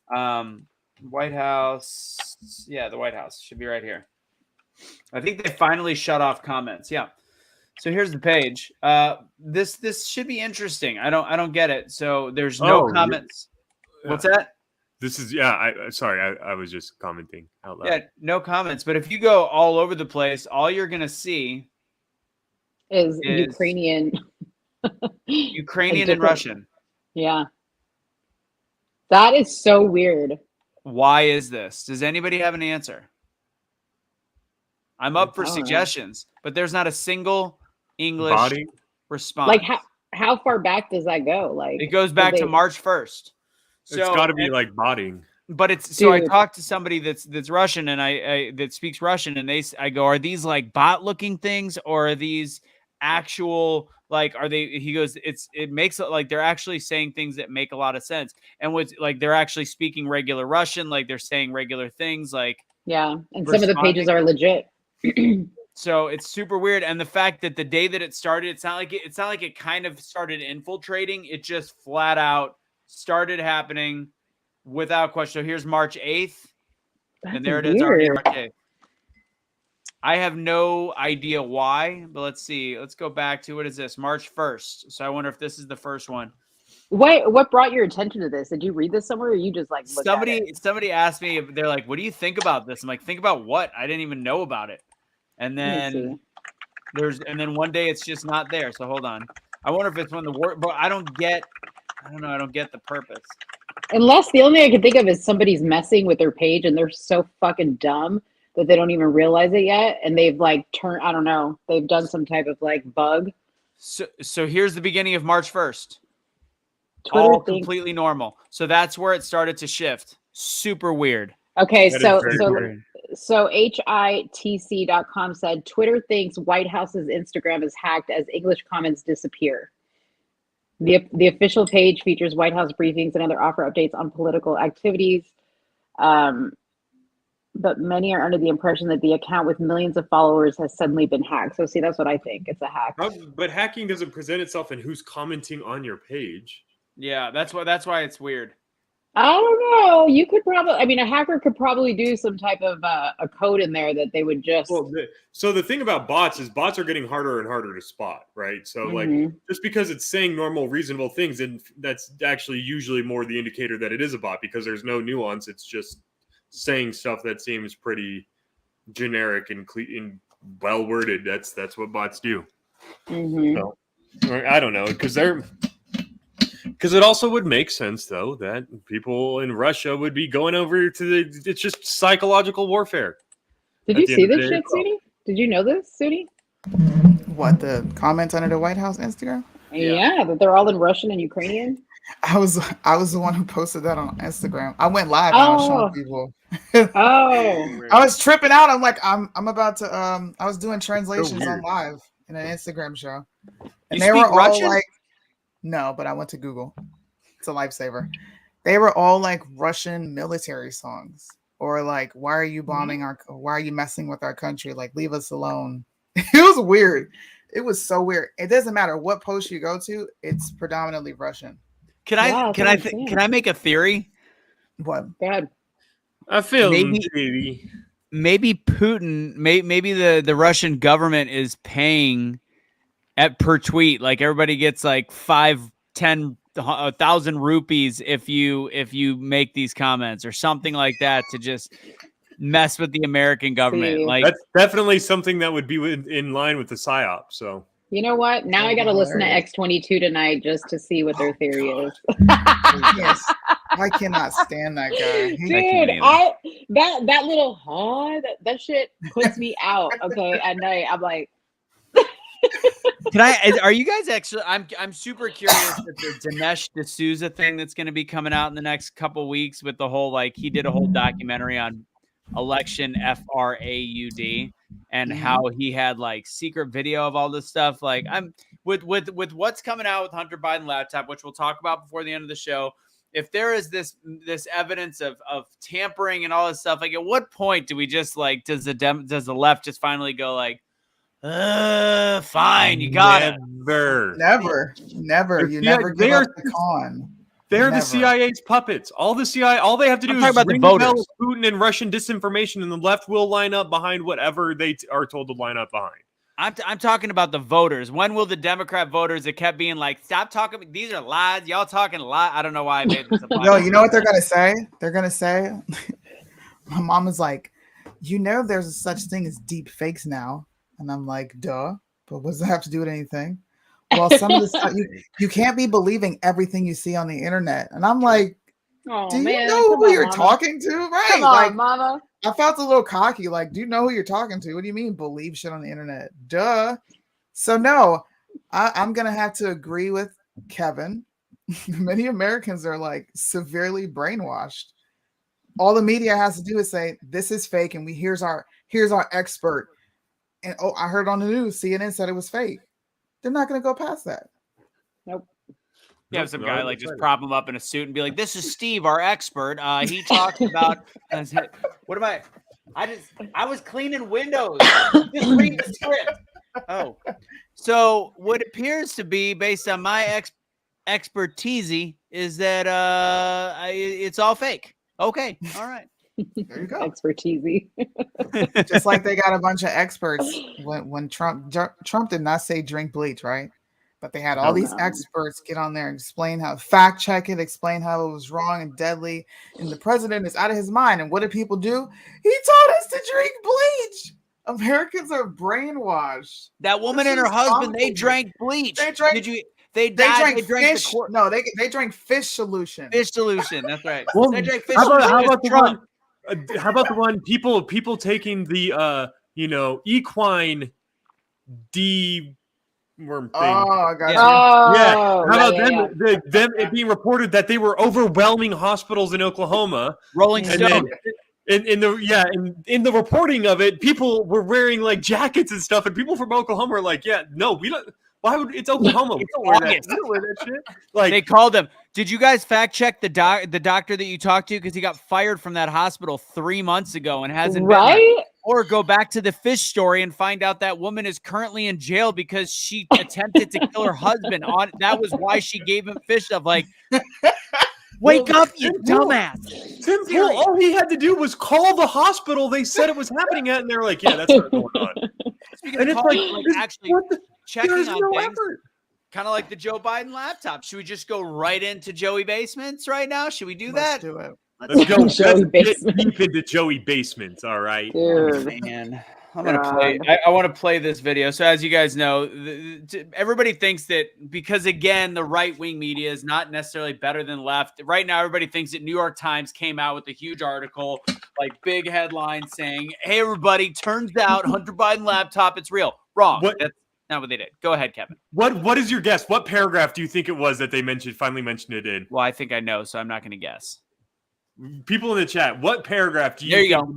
White House. Yeah, the White House should be right here. I think they finally shut off comments. Yeah. So here's the page. This should be interesting. I don't get it. So there's no comments. Yeah. What's that? This is I was just commenting out loud. Yeah, no comments. But if you go all over the place, all you're gonna see is Ukrainian, and Russian. Yeah, that is so weird. Why is this? Does anybody have an answer? I'm up for suggestions, but there's not a single English response. Like how far back does that go? Like it goes back to March 1st. So, it's got to be like botting. But it's so I talked to somebody that's Russian and I that speaks Russian, and I go, are these like bot looking things or are these actual like are they? He goes, it makes it like they're actually saying things that make a lot of sense, and with like they're actually speaking regular Russian, like they're saying regular things, like and some of the pages are legit. So it's super weird, and the fact that the day that it started, it's not like it kind of started infiltrating. It just flat out started happening without question. So here's March 8th. And there it is already March 8th. I have no idea why, but let's see. Let's go back to, what is this? March 1st. So I wonder if this is the first one. What brought your attention to this? Did you read this somewhere or you just like somebody asked me, they're like, what do you think about this? I'm like, think about what? I didn't even know about it. And then one day it's just not there. So hold on. I wonder if it's when the war, but I don't get the purpose. Unless the only thing I can think of is somebody's messing with their page and they're so fucking dumb that they don't even realize it yet. And they've like I don't know, they've done some type of like bug. So here's the beginning of March 1st. All completely normal. So that's where it started to shift. Super weird. Okay, so hitc.com said Twitter thinks White House's Instagram is hacked as English comments disappear. The official page features White House briefings and other offer updates on political activities. But many are under the impression that the account with millions of followers has suddenly been hacked. So see, that's what I think. It's a hack. But hacking doesn't present itself in who's commenting on your page. Yeah, that's why it's weird. I don't know. You could probably, a hacker could probably do some type of a code in there that they would just. Well, so the thing about bots is bots are getting harder and harder to spot, right? So like just because it's saying normal, reasonable things, and that's actually usually more the indicator that it is a bot because there's no nuance. It's just saying stuff that seems pretty generic and well worded. That's what bots do. So, I don't know because it also would make sense, though, that people in Russia would be going over to it's just psychological warfare. Did you see this shit, Sudi? Did you know this, Sudi? What, the comments under the White House Instagram? Yeah, that they're all in Russian and Ukrainian. I was the one who posted that on Instagram. I went live and I was showing people. I was tripping out. I'm like, I'm about to I was doing translations on live in an Instagram show. And they were all Russian? Like, no, but I went to Google. It's a lifesaver. They were all like Russian military songs, or like, "Why are you bombing why are you messing with our country? Like, leave us alone." It was weird. It was so weird. It doesn't matter what post you go to; it's predominantly Russian. Can I make a theory? What? Go ahead. I feel maybe maybe Putin, maybe the Russian government is paying per tweet. Like everybody gets like 5, 10, 1,000 rupees if you make these comments or something like that to just mess with the American government. See. Like That's definitely something that would be in line with the psyop. So You know what? Now I got to listen to X22 tonight just to see what their theory is. Yes. I cannot stand that guy. Dude, that little that shit puts me out. Okay, at night I'm like, are you guys actually? I'm super curious with the Dinesh D'Souza thing that's going to be coming out in the next couple weeks with the whole he did a whole documentary on election fraud and how he had secret video of all this stuff. Like I'm with what's coming out with Hunter Biden laptop, which we'll talk about before the end of the show. If there is this evidence of tampering and all this stuff, at what point do we just does the left just finally go fine, you got it? Never. You never give up the con. They're the CIA's puppets. All they have to do is ring the bell of Putin and Russian disinformation, and the left will line up behind whatever they are told to line up behind. I'm talking about the voters. When will the Democrat voters that kept being stop talking? These are lies. Y'all talking lies. I don't know why I made this. No, you know what they're gonna say? They're gonna say, my mom is like, there's a such thing as deep fakes now, and I'm like, duh. But what does that have to do with anything? Well, some of the stuff you can't be believing everything you see on the internet, and I'm like, do you know who you're talking to? Right? Come on, mama. I felt a little cocky. Do you know who you're talking to? What do you mean believe shit on the internet? Duh. So no, I'm gonna have to agree with Kevin. Many Americans are severely brainwashed. All the media has to do is say this is fake, and here's our expert. And I heard on the news, CNN said it was fake. They're not gonna go past that. Nope. You have some guy just prop him up in a suit and be like, "This is Steve, our expert. He talks about what am I? I was cleaning windows. Just read the script." Oh, so what appears to be based on my expertise is that it's all fake. Okay, all right. There you go. Expertise. Just like they got a bunch of experts when Trump did not say drink bleach, right? But they had all these experts get on there and explain fact check it, explain how it was wrong and deadly. And the president is out of his mind. And what did people do? He told us to drink bleach. Americans are brainwashed. That woman and her husband, they drank bleach. They drank. They drank fish. No, they drank fish solution. Fish solution. That's right. Well, they drank fish solution. How about the one people taking the equine worm thing? Oh, I got you. Yeah. How about them it being reported that they were overwhelming hospitals in Oklahoma? Rolling Stone. In the reporting of it, people were wearing jackets and stuff, and people from Oklahoma are like, "Yeah, no, we don't. Why would it's Oklahoma? We don't wear that. We don't wear that shit." They called him. Did you guys fact check the doctor that you talked to because he got fired from that hospital 3 months ago and hasn't been there? Or go back to the fish story and find out that woman is currently in jail because she attempted to kill her husband. That was why she gave him fish stuff. Wake up, you dumbass. Tim Pool, all he had to do was call the hospital they said it was happening at, and they're like, yeah, that's not going on. And it's actually checking on things. Kind of like the Joe Biden laptop. Should we just go right into Joey Basements right now? Should we do that? Let's do it. Let's go. Let's get deep into Joey Basements, all right? Dude. Man. I'm gonna play. I want to play this video. So, as you guys know, everybody thinks that because again, the right-wing media is not necessarily better than left. Right now, everybody thinks that New York Times came out with a huge article, big headline saying, "Hey, everybody! Turns out Hunter Biden laptop, it's real." Wrong. That's not what they did. Go ahead, Kevin. What is your guess? What paragraph do you think it was that they finally mentioned it in? Well, I think I know, so I'm not going to guess. People in the chat, what paragraph do you? There you go.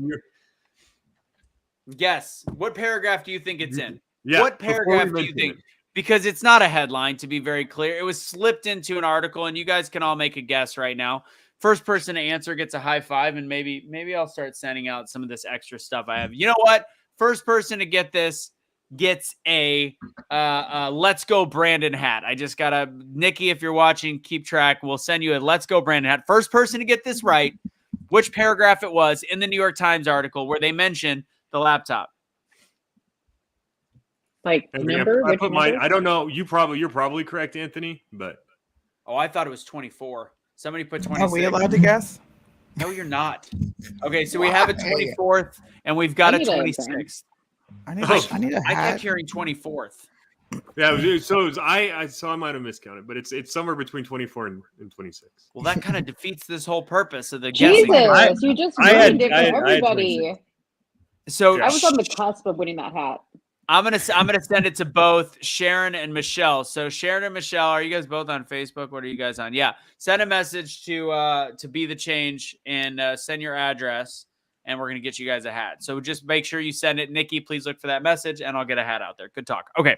Guess. What paragraph do you think it's in? Yeah. What paragraph do you think? Because it's not a headline, to be very clear. It was slipped into an article, and you guys can all make a guess right now. First person to answer gets a high five, and maybe I'll start sending out some of this extra stuff I have. You know what? First person to get this gets a Let's Go Brandon hat. I just got Nikki, if you're watching, keep track. We'll send you a Let's Go Brandon hat. First person to get this right which paragraph it was in the New York Times article where they mentioned the laptop. Like number? I put mine. I don't know. You're probably correct, Anthony. But I thought it was 24. Somebody put 26. Are we allowed to guess? No, you're not. Okay, so we have a 24th and we've got a 26th. I need a hat. I kept hearing 24th. Yeah, so I might have miscounted, but it's somewhere between 24 and 26. Well, that kind of defeats this whole purpose of the Jesus, guessing. you just ruined it for everybody. So I was on the cusp of winning that hat. I'm gonna send it to both Sharon and Michelle. So Sharon and Michelle, are you guys both on Facebook? What are you guys on? Yeah, send a message to Be the Change and send your address, and we're gonna get you guys a hat. So just make sure you send it. Nikki, please look for that message, and I'll get a hat out there. Good talk. Okay,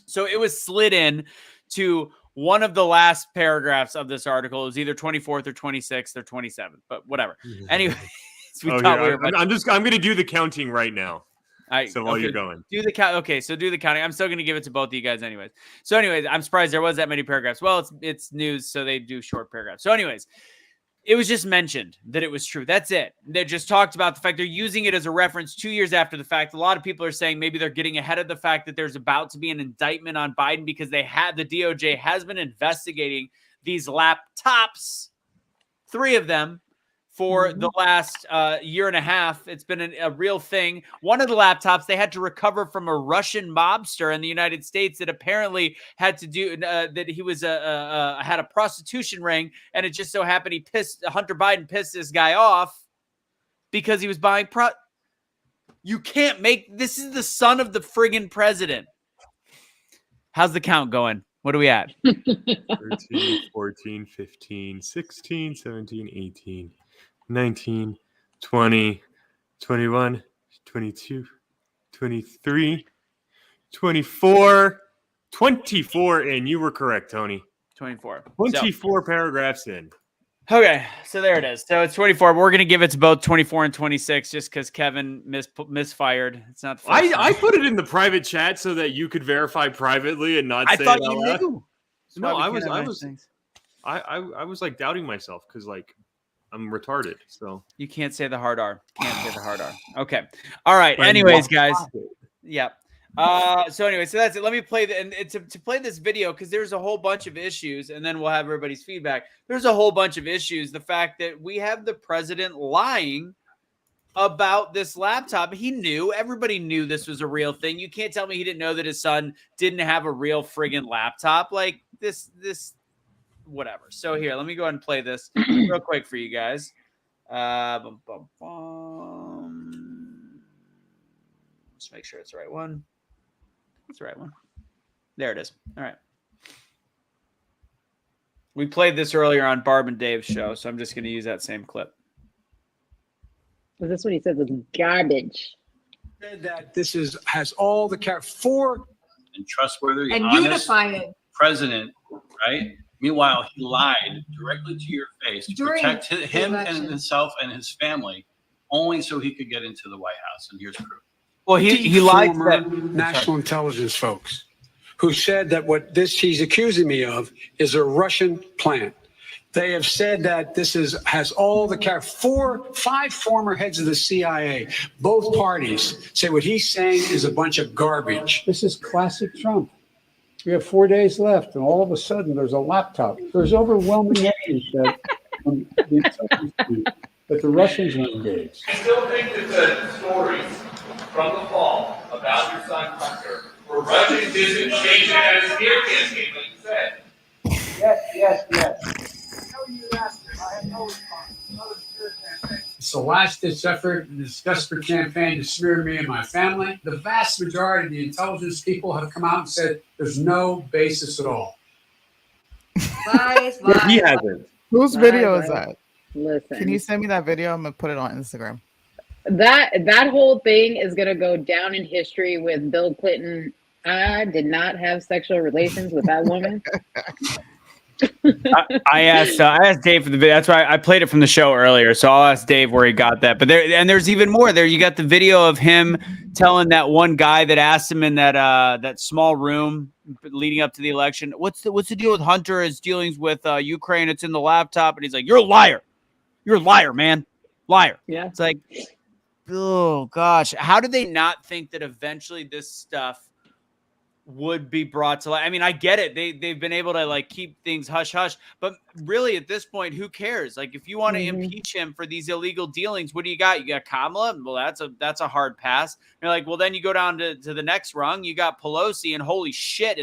so it was slid in to one of the last paragraphs of this article. It was either 24th or 26th or 27th, but whatever. Anyway, I'm gonna do the counting right now. While you're going, do the count. Okay, so do the counting. I'm still going to give it to both of you guys, anyways. So, anyways, I'm surprised there was that many paragraphs. Well, it's news, so they do short paragraphs. So, anyways, it was just mentioned that it was true. That's it. They just talked about the fact they're using it as a reference 2 years after the fact. A lot of people are saying maybe they're getting ahead of the fact that there's about to be an indictment on Biden because the DOJ has been investigating these laptops, 3 of them. For the last year and a half, it's been a real thing. One of the laptops they had to recover from a Russian mobster in the United States that apparently had to do that. He was had a prostitution ring, and it just so happened Hunter Biden pissed this guy off because he was buying You can't make this is the son of the friggin' president. How's the count going? What are we at? 13, 14, 15, 16, 17, 18. 19, 20, 21, 22, 23, 24, 24, and you were correct, Tony. 24. 24 paragraphs in. Okay, so there it is. So it's 24. We're going to give it to both 24 and 26 just because Kevin misfired. It's not I put it in the private chat so that you could verify privately and not say thought it you out knew. No, I was like doubting myself because like I'm retarded, so you can't say the hard R. Can't say the hard R. Okay. All right. Anyways, guys. Yeah. So that's it. Let me play to play this video because there's a whole bunch of issues, and then we'll have everybody's feedback. There's a whole bunch of issues. The fact that we have the president lying about this laptop. Everybody knew this was a real thing. You can't tell me he didn't know that his son didn't have a real friggin' laptop. Like this whatever. So here, let me go ahead and play this real quick for you guys. Let's make sure it's the right one. That's the right one. There it is. All right. We played this earlier on Barb and Dave's show, so I'm just going to use that same clip. Is this what he said was garbage? That this has all the for and trustworthy and honest unifying president, right? Meanwhile, he lied directly to your face to protect him and himself and his family, only so he could get into the White House. And here's proof. Well, he lied to that national intelligence folks who said that what he's accusing me of is a Russian plant. They have said that this has all the 5 former heads of the CIA, both parties say what he's saying is a bunch of garbage. This is classic Trump. We have 4 days left, and all of a sudden there's a laptop. There's overwhelming evidence that the Russians were engaged. I still think that the stories from the fall about your son Hunter were Russian disinformation at a smear campaign, like you said. Yes. It's a last-ditch effort in this desperate campaign to smear me and my family. The vast majority of the intelligence people have come out and said there's no basis at all. He hasn't. Whose video is that? Listen. Can you send me that video? I'm gonna put it on Instagram. That whole thing is gonna go down in history with Bill Clinton. I did not have sexual relations with that woman. I asked Dave for the video. That's why I played it from the show earlier. So I'll ask Dave where he got that. But there's even more there. You got the video of him telling that one guy that asked him in that small room leading up to the election, what's the deal with Hunter? His dealings with Ukraine? It's in the laptop, and he's like, "You're a liar. You're a liar, man. Liar. Yeah. It's like, oh gosh, how did they not think that eventually this stuff would be brought to light? I mean, I get it. They've been able to like keep things hush hush, but really at this point, who cares? Like if you want to impeach him for these illegal dealings, what do you got? You got Kamala? Well, that's a hard pass. You're like, well, then you go down to the next rung. You got Pelosi, and holy shit,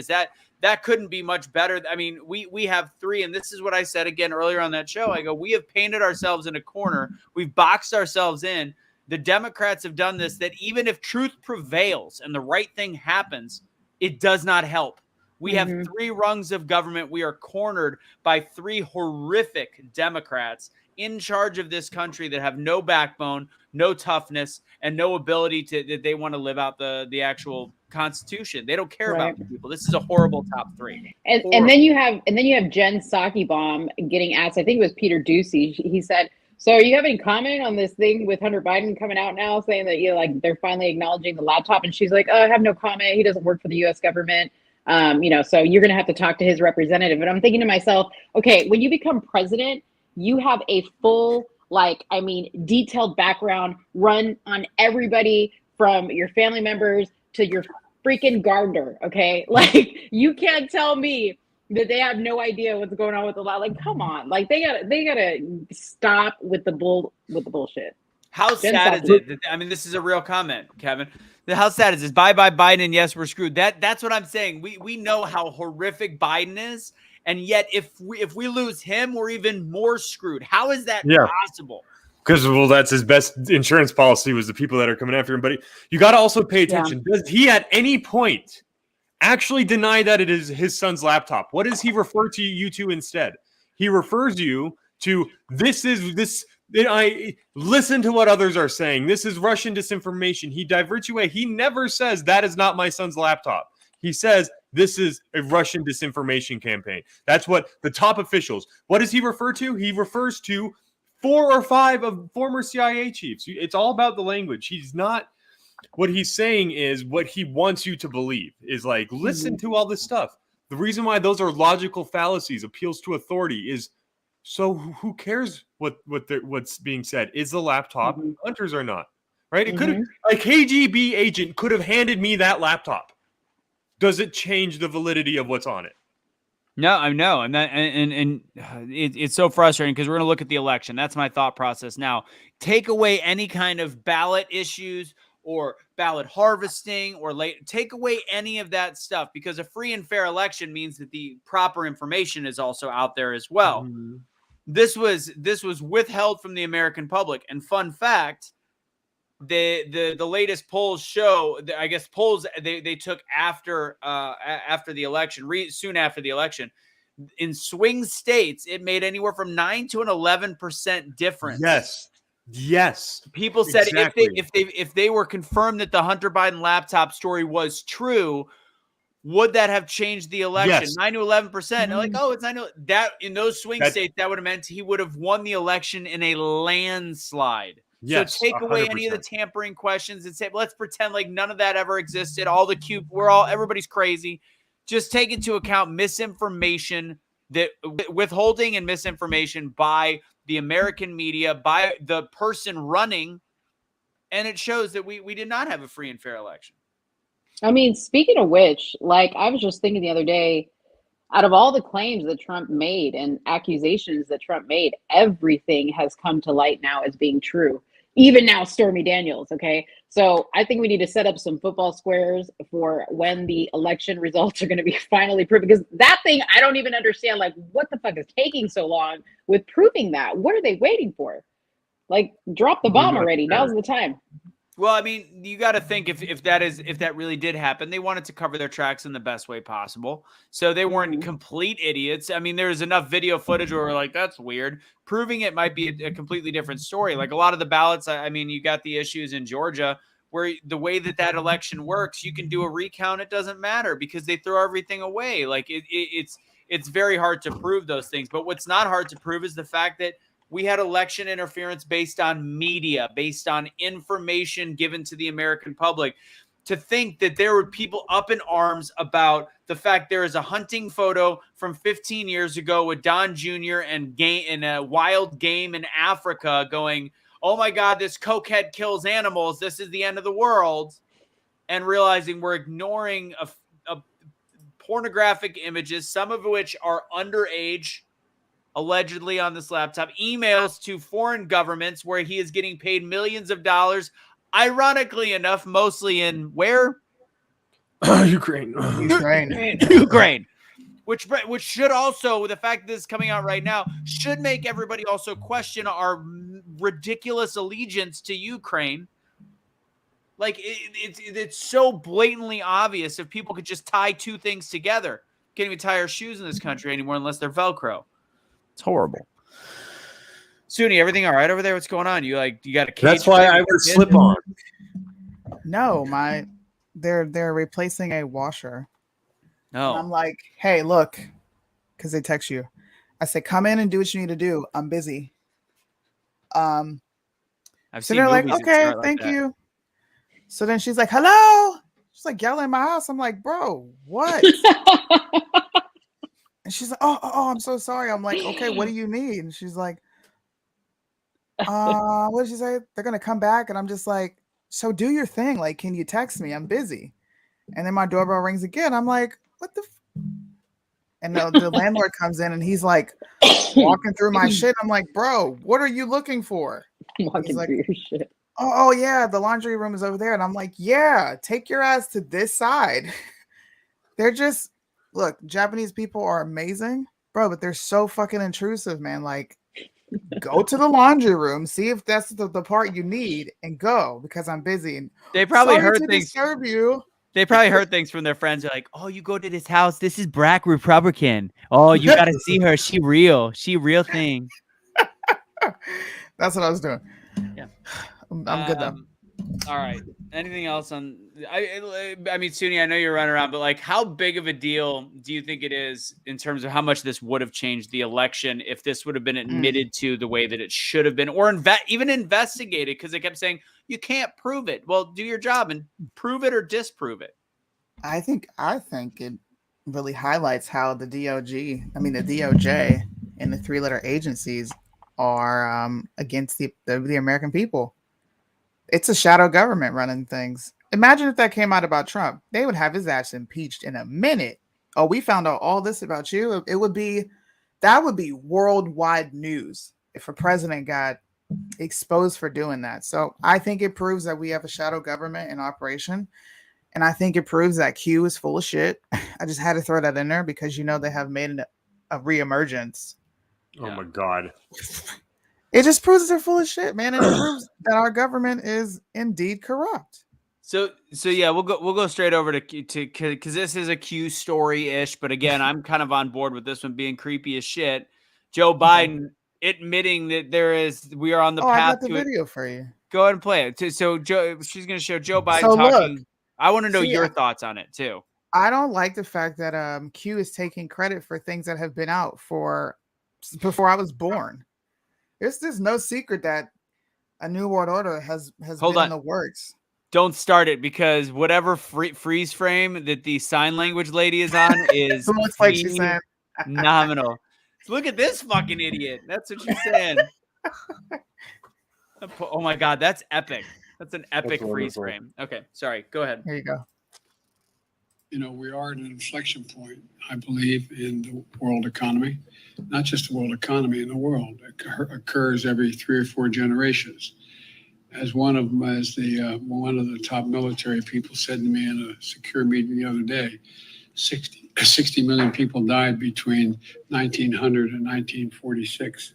that couldn't be much better. I mean, we have three, and this is what I said again earlier on that show. I go, we have painted ourselves in a corner. We've boxed ourselves in. The Democrats have done this, that even if truth prevails and the right thing happens, it does not help. We have three rungs of government. We are cornered by three horrific Democrats in charge of this country that have no backbone, no toughness, and no ability that they want to live out the actual Constitution. They don't care about the people. This is a horrible top three. And then you have Jen Psaki getting asked, I think it was Peter Doocy. He said, so are you having any comment on this thing with Hunter Biden coming out now saying that, you know, like they're finally acknowledging the laptop? And she's like, oh, I have no comment. He doesn't work for the U.S. government. You know, so you're going to have to talk to his representative. And I'm thinking to myself, okay, when you become president, you have a full, detailed background run on everybody from your family members to your freaking gardener. Okay. Like you can't tell me that they have no idea what's going on with the law. Like, come on. Like they gotta stop with the bullshit. How sad is it? I mean, this is a real comment, Kevin. How sad is this? Bye Biden, and yes, we're screwed. That's what I'm saying. We know how horrific Biden is, and yet if we lose him, we're even more screwed. How is that possible? Because, well, that's his best insurance policy was the people that are coming after him. But you got to also pay attention. Yeah. Does he at any point actually deny that it is his son's laptop? What does he refer to you to instead? He refers you to I listen to what others are saying. This is Russian disinformation. He diverts you away. He never says that is not my son's laptop. He says this is a Russian disinformation campaign. That's what the top officials. What does he refer to? He refers to 4 or 5 of former CIA chiefs. It's all about the language. He's not. What he's saying is what he wants you to believe is like, listen to all this stuff. The reason why those are logical fallacies, appeals to authority, is so who cares what's being said? Is the laptop hunters or not? Right? It could have a KGB agent could have handed me that laptop. Does it change the validity of what's on it? No, I know, and it's so frustrating because we're going to look at the election. That's my thought process now. Take away any kind of ballot issues or ballot harvesting or take away any of that stuff, because a free and fair election means that the proper information is also out there as well. This was withheld from the American public. And fun fact, the latest polls show, I guess polls they took after the election, soon after the election, in swing states, it made anywhere from 9 to an 11% difference. Yes. People said exactly. if they were confirmed that the Hunter Biden laptop story was true, would that have changed the election? Yes. 9 to 11%. They're like, oh, it's 9 to that in those swing states, that would have meant he would have won the election in a landslide. Yes, so take 100%. away any of the tampering questions and say, let's pretend like none of that ever existed. Everybody's crazy. Just take into account misinformation, that withholding and misinformation by the American media, by the person running, and it shows that we did not have a free and fair election. I mean, speaking of which, like I was just thinking the other day, out of all the claims that Trump made and accusations that Trump made, everything has come to light now as being true. Even now, Stormy Daniels. Okay. So I think we need to set up some football squares for when the election results are going to be finally proved, because that thing, I don't even understand, like, what the fuck is taking so long with proving that? What are they waiting for? Like, drop the bomb already. Now's the time. Well, I mean, you got to think if that really did happen, they wanted to cover their tracks in the best way possible. So they weren't complete idiots. I mean, there's enough video footage where we're like, that's weird. Proving it might be a completely different story. Like a lot of the ballots, I mean, you got the issues in Georgia where the way that election works, you can do a recount. It doesn't matter because they throw everything away. Like it's very hard to prove those things. But what's not hard to prove is the fact that we had election interference based on media, based on information given to the American public. To think that there were people up in arms about the fact there is a hunting photo from 15 years ago with Don Jr. and a wild game in Africa going, oh my God, this cokehead kills animals. This is the end of the world. And realizing we're ignoring a pornographic images, some of which are underage, allegedly on this laptop, emails to foreign governments where he is getting paid millions of dollars, ironically enough, mostly in where? Ukraine. Ukraine. Which should also, the fact that this is coming out right now, should make everybody also question our ridiculous allegiance to Ukraine. Like, it's so blatantly obvious if people could just tie two things together. Can't even tie our shoes in this country anymore unless they're Velcro. It's horrible. Suni, everything all right over there? What's going on? You got a cage? That's why I wear slip-on. No, they're replacing a washer. No. And I'm like, hey, look, because they text you. I said, come in and do what you need to do. I'm busy. I've So seen they're like, movies that okay, start like thank that. you. So then she's like, hello. She's like yelling in my house. I'm like, bro, what? And she's like, oh, I'm so sorry. I'm like, okay, what do you need? And she's like, what did she say? They're gonna come back. And I'm just like, so do your thing. Like, can you text me? I'm busy. And then my doorbell rings again. I'm like, what the and the landlord comes in and he's like walking through my shit. I'm like, bro, what are you looking for? Walking like, through your shit. Oh yeah, the laundry room is over there. And I'm like, yeah, take your ass to this side. They're just, look, Japanese people are amazing, bro, but they're so fucking intrusive, man. Like, go to the laundry room, see if that's the part you need, and go, because I'm busy. And They probably sorry heard to things. disturb you. They probably heard things from their friends. They're like, oh, you go to this house. This is Brack Republican. Oh, you got to see her. She real thing. That's what I was doing. Yeah. I'm good though. All right. Anything else on? I mean, Suni, I know you're running around, but like, how big of a deal do you think it is in terms of how much this would have changed the election if this would have been admitted to the way that it should have been, or even investigated? Because they kept saying you can't prove it. Well, do your job and prove it or disprove it. I think it really highlights how the DOJ and the three-letter agencies are against the American people. It's a shadow government running things. Imagine if that came out about Trump. They would have his ass impeached in a minute. Oh, we found out all this about you. That would be worldwide news if a president got exposed for doing that. So I think it proves that we have a shadow government in operation. And I think it proves that Q is full of shit. I just had to throw that in there because, they have made a reemergence. Oh my God. It just proves that they're full of shit, man. And it proves that our government is indeed corrupt. So yeah, we'll go straight over to because this is a Q story-ish, but again, I'm kind of on board with this one being creepy as shit. Joe Biden admitting that we are on the path I got the to video for you. Go ahead and play it. So Joe, she's going to show Joe Biden So talking. look, I want to know your thoughts on it too. I don't like the fact that Q is taking credit for things that have been out before I was born. There's no secret that a new world order has been in the works. Don't start it, because whatever freeze frame that the sign language lady is on is looks like she's saying phenomenal. Look at this fucking idiot. That's what she's saying. Oh my God, that's epic. That's an epic freeze frame. Okay, sorry. Go ahead. Here you go. We are at an inflection point, I believe, in the world economy. Not just the world economy, in the world. It occurs every 3 or 4 generations. As one of the top military people said to me in a secure meeting the other day, 60 million people died between 1900 and 1946.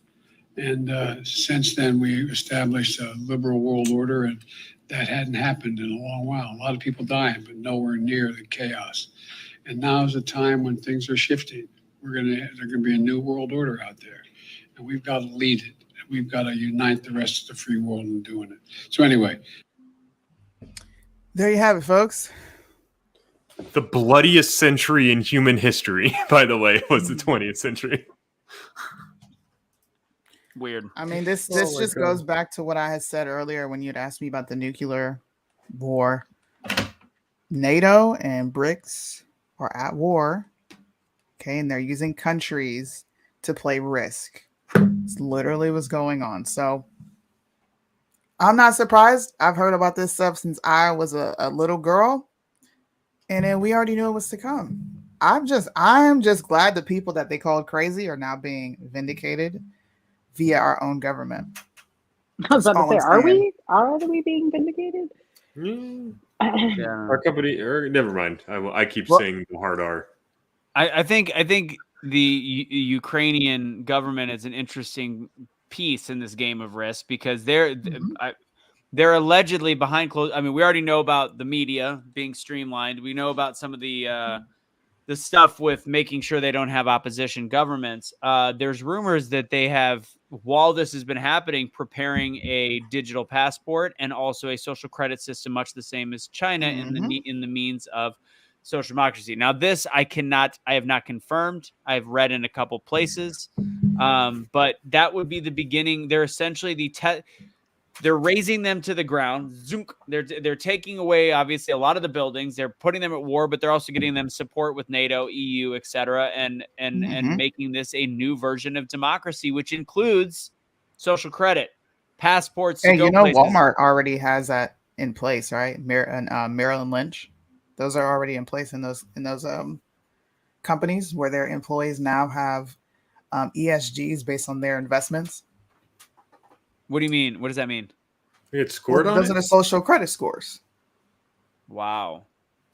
And since then, we established a liberal world order, and that hadn't happened in a long while. A lot of people dying, but nowhere near the chaos. And now is a time when things are shifting. There's going to be a new world order out there, and we've got to lead it. We've got to unite the rest of the free world in doing it. So anyway. There you have it, folks. The bloodiest century in human history, by the way, was the 20th century. Weird. I mean, this just goes back to what I had said earlier when you'd asked me about the nuclear war. NATO and BRICS are at war. Okay, and they're using countries to play Risk. It's literally what's going on. So I'm not surprised. I've heard about this stuff since I was a little girl, and then we already knew it was to come. I am just glad the people that they called crazy are now being vindicated via our own government. I was about to say, That's all I'm saying. are we being vindicated? Yeah. Our company, or never mind. I keep saying the hard R. I think the Ukrainian government is an interesting piece in this game of risk because they're allegedly behind closed. I mean, we already know about the media being streamlined. We know about some of the stuff with making sure they don't have opposition governments. There's rumors that they have, while this has been happening, preparing a digital passport and also a social credit system, much the same as China in the means of social democracy. Now, this I have not confirmed. I've read in a couple places, but that would be the beginning. They're essentially they're raising them to the ground. Zunk. They're taking away, obviously, a lot of the buildings. They're putting them at war, but they're also getting them support with NATO, EU, etc., and making this a new version of democracy, which includes social credit, passports. Hey, to go places. Walmart already has that in place, right? Maryland Lynch, those are already in place in those companies where their employees now have ESGs based on their investments. What do you mean? What does that mean? It's scored on those are the social credit scores. Wow.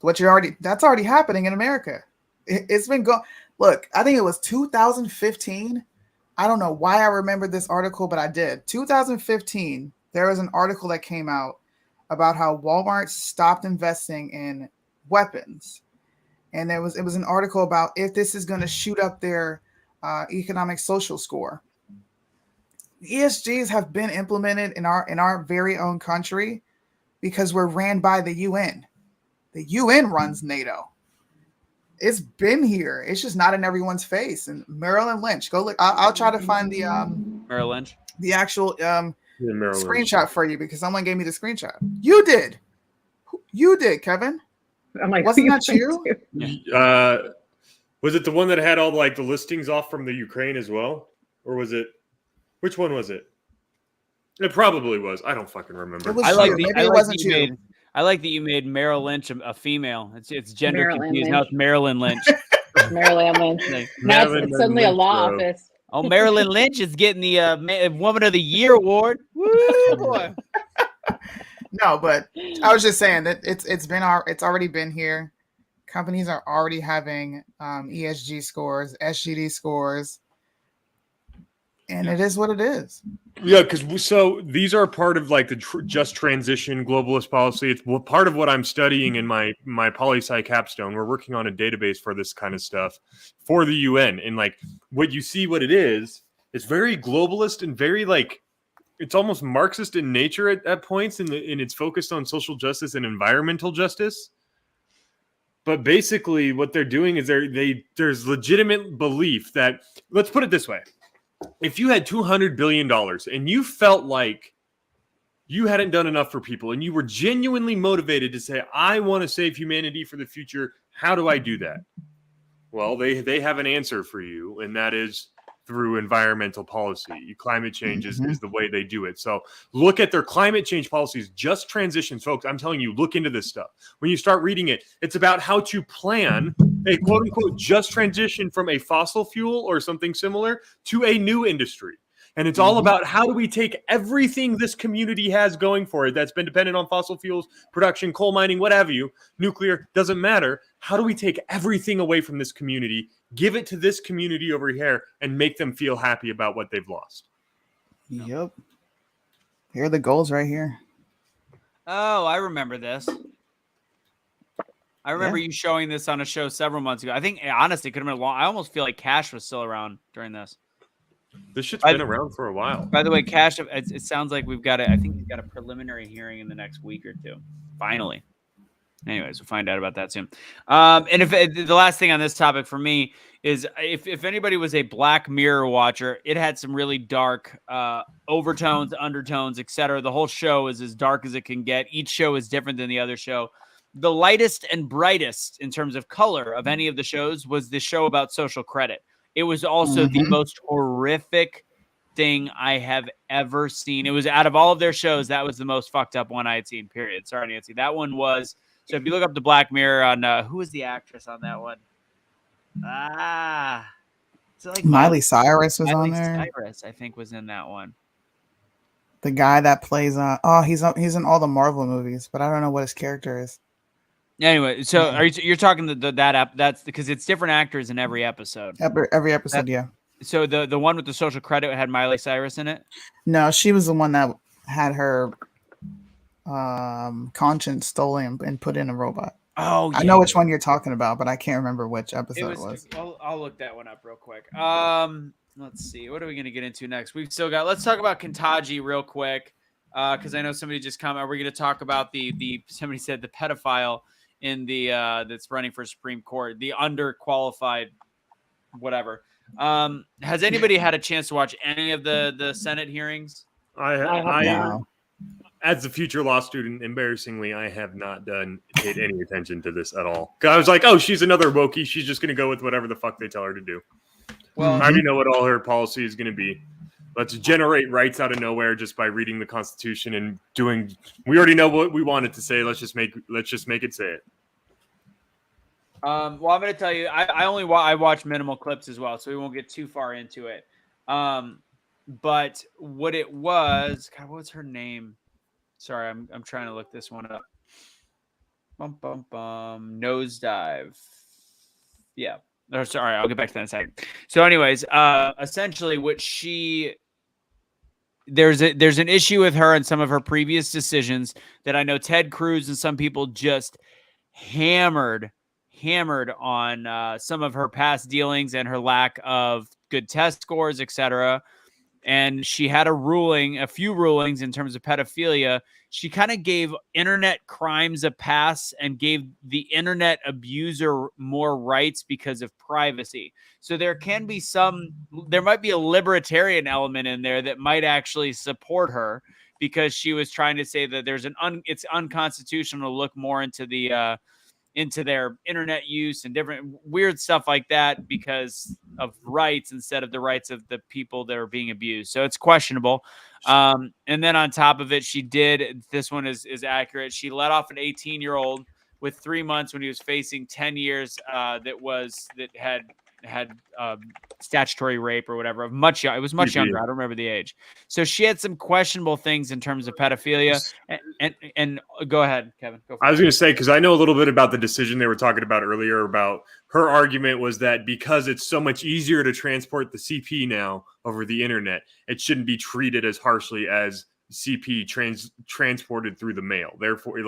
That's already happening in America. It's been going. Look, I think it was 2015. I don't know why I remember this article, but I did. 2015, there was an article that came out about how Walmart stopped investing in weapons. And it was an article about if this is going to shoot up their economic social score. ESGs have been implemented in our very own country because we're ran by the UN. The UN runs NATO. It's been here. It's just not in everyone's face. And Maryland Lynch, go look. I'll try to find the Maryland Lynch, the actual screenshot Lynch. for you because someone gave me the screenshot. You did, Kevin. I'm like, wasn't that you? Was it the one that had all the listings off from the Ukraine as well, or was it? Which one was it? It probably was. I don't fucking remember. I like that you made Meryl Lynch a female. It's gender Marilyn confused. Lynch. Now it's Marilyn Lynch. Marilyn Lynch. Now it's suddenly a law office. Oh, Marilyn Lynch is getting the Woman of the Year award. Woo, boy. No, but I was just saying that it's already been here. Companies are already having ESG scores, SGD scores. And it is what it is. Yeah, because so these are part of the just transition globalist policy. It's part of what I'm studying in my poli-sci capstone. We're working on a database for this kind of stuff for the UN. And what you see, what it is, it's very globalist and very it's almost Marxist in nature at points, and it's focused on social justice and environmental justice. But basically, what they're doing is there's legitimate belief that, let's put it this way. If you had $200 billion and you felt like you hadn't done enough for people and you were genuinely motivated to say, I want to save humanity for the future, how do I do that? Well, they have an answer for you, and that is through environmental policy. Climate change is the way they do it. So look at their climate change policies, just transitions. Folks, I'm telling you, look into this stuff. When you start reading it, it's about how to plan a quote unquote just transition from a fossil fuel or something similar to a new industry. And it's all about how do we take everything this community has going for it that's been dependent on fossil fuels, production, coal mining, what have you, nuclear, doesn't matter. How do we take everything away from this community, give it to this community over here, and make them feel happy about what they've lost? Yep. Here are the goals right here. Oh, I remember this. I remember you showing this on a show several months ago. I think, honestly, it could have been long. I almost feel like Cash was still around during this. This shit's been around for a while. By the way, Cash, it sounds like I think he's got a preliminary hearing in the next week or two. Finally. Anyways, we'll find out about that soon. And if the last thing on this topic for me is if anybody was a Black Mirror watcher, it had some really dark overtones, undertones, etc. The whole show is as dark as it can get. Each show is different than the other show. The lightest and brightest in terms of color of any of the shows was the show about social credit. It was also the most horrific thing I have ever seen. It was out of all of their shows, that was the most fucked up one I had seen, period. Sorry, Nancy. That one was, so if you look up the Black Mirror on, who was the actress on that one? Is it like Miley Cyrus was Miley on there. Cyrus, I think, was in that one. The guy that plays he's in all the Marvel movies, but I don't know what his character is. Anyway, so you're talking that app? That's because it's different actors in every episode. Every episode, yeah. So the one with the social credit had Miley Cyrus in it? No, she was the one that had her conscience stolen and put in a robot. Oh, yeah. I know which one you're talking about, but I can't remember which episode it was. I'll look that one up real quick. Let's see. What are we going to get into next? We've still got. Let's talk about Kentanji real quick, because I know somebody just commented. We're going to talk about the somebody said the pedophile in the that's running for Supreme Court, the underqualified, whatever. Has anybody had a chance to watch any of the Senate hearings? I as a future law student, embarrassingly, I have not paid any attention to this at all. I was like, oh, she's another wokie. She's just going to go with whatever the fuck they tell her to do. Well, I already know what all her policy is going to be. Let's generate rights out of nowhere just by reading the Constitution and doing. We already know what we want it to say. Let's just make it say it. Well, I'm going to tell you, I watch minimal clips as well, so we won't get too far into it. But what it was, God, what's her name? Sorry, I'm trying to look this one up. Nosedive. Yeah. Oh, sorry, I'll get back to that in a second. So, anyways, essentially, there's an issue with her and some of her previous decisions that I know Ted Cruz and some people just hammered on some of her past dealings and her lack of good test scores, etc. And she had a few rulings in terms of pedophilia. She kind of gave internet crimes a pass and gave the internet abuser more rights because of privacy. So there might be a libertarian element in there that might actually support her, because she was trying to say that it's unconstitutional to look more into their internet use and different weird stuff like that because of rights instead of the rights of the people that are being abused. So it's questionable. And then on top of it, this one is accurate. She let off an 18-year-old with 3 months when he was facing 10 years that had statutory rape or whatever. It was much younger. I don't remember the age. So she had some questionable things in terms of pedophilia. And go ahead, Kevin. Go for I was going to say, because I know a little bit about the decision they were talking about earlier. About her argument was that because it's so much easier to transport the CP now over the internet, it shouldn't be treated as harshly as CP transported through the mail. Therefore,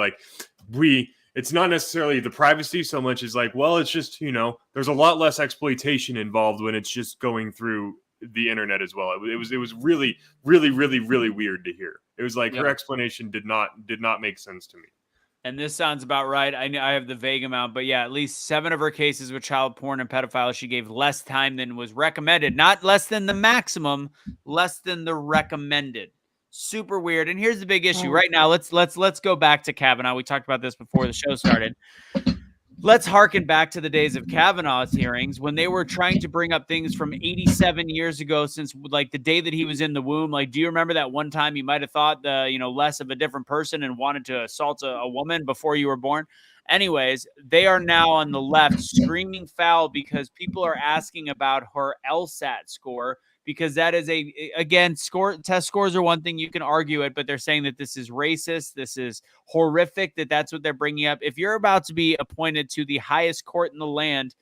it's not necessarily the privacy so much as like, well, it's just, there's a lot less exploitation involved when it's just going through the internet as well. It was really, really, really, really weird to hear. It was like her explanation did not make sense to me. And this sounds about right. I have the vague amount, but yeah, at least 7 of her cases with child porn and pedophiles, she gave less time than was recommended. Not less than the maximum, less than the recommended. Super weird. And here's the big issue right now. Let's go back to Kavanaugh. We talked about this before the show started. Let's harken back to the days of Kavanaugh's hearings when they were trying to bring up things from 87 years ago, since like the day that he was in the womb. Like, do you remember that one time you might have thought less of a different person and wanted to assault a woman before you were born? Anyways, they are now on the left screaming foul because people are asking about her LSAT score, because that is test scores are one thing, you can argue it, but they're saying that this is racist. This is horrific that's what they're bringing up. If you're about to be appointed to the highest court in the land,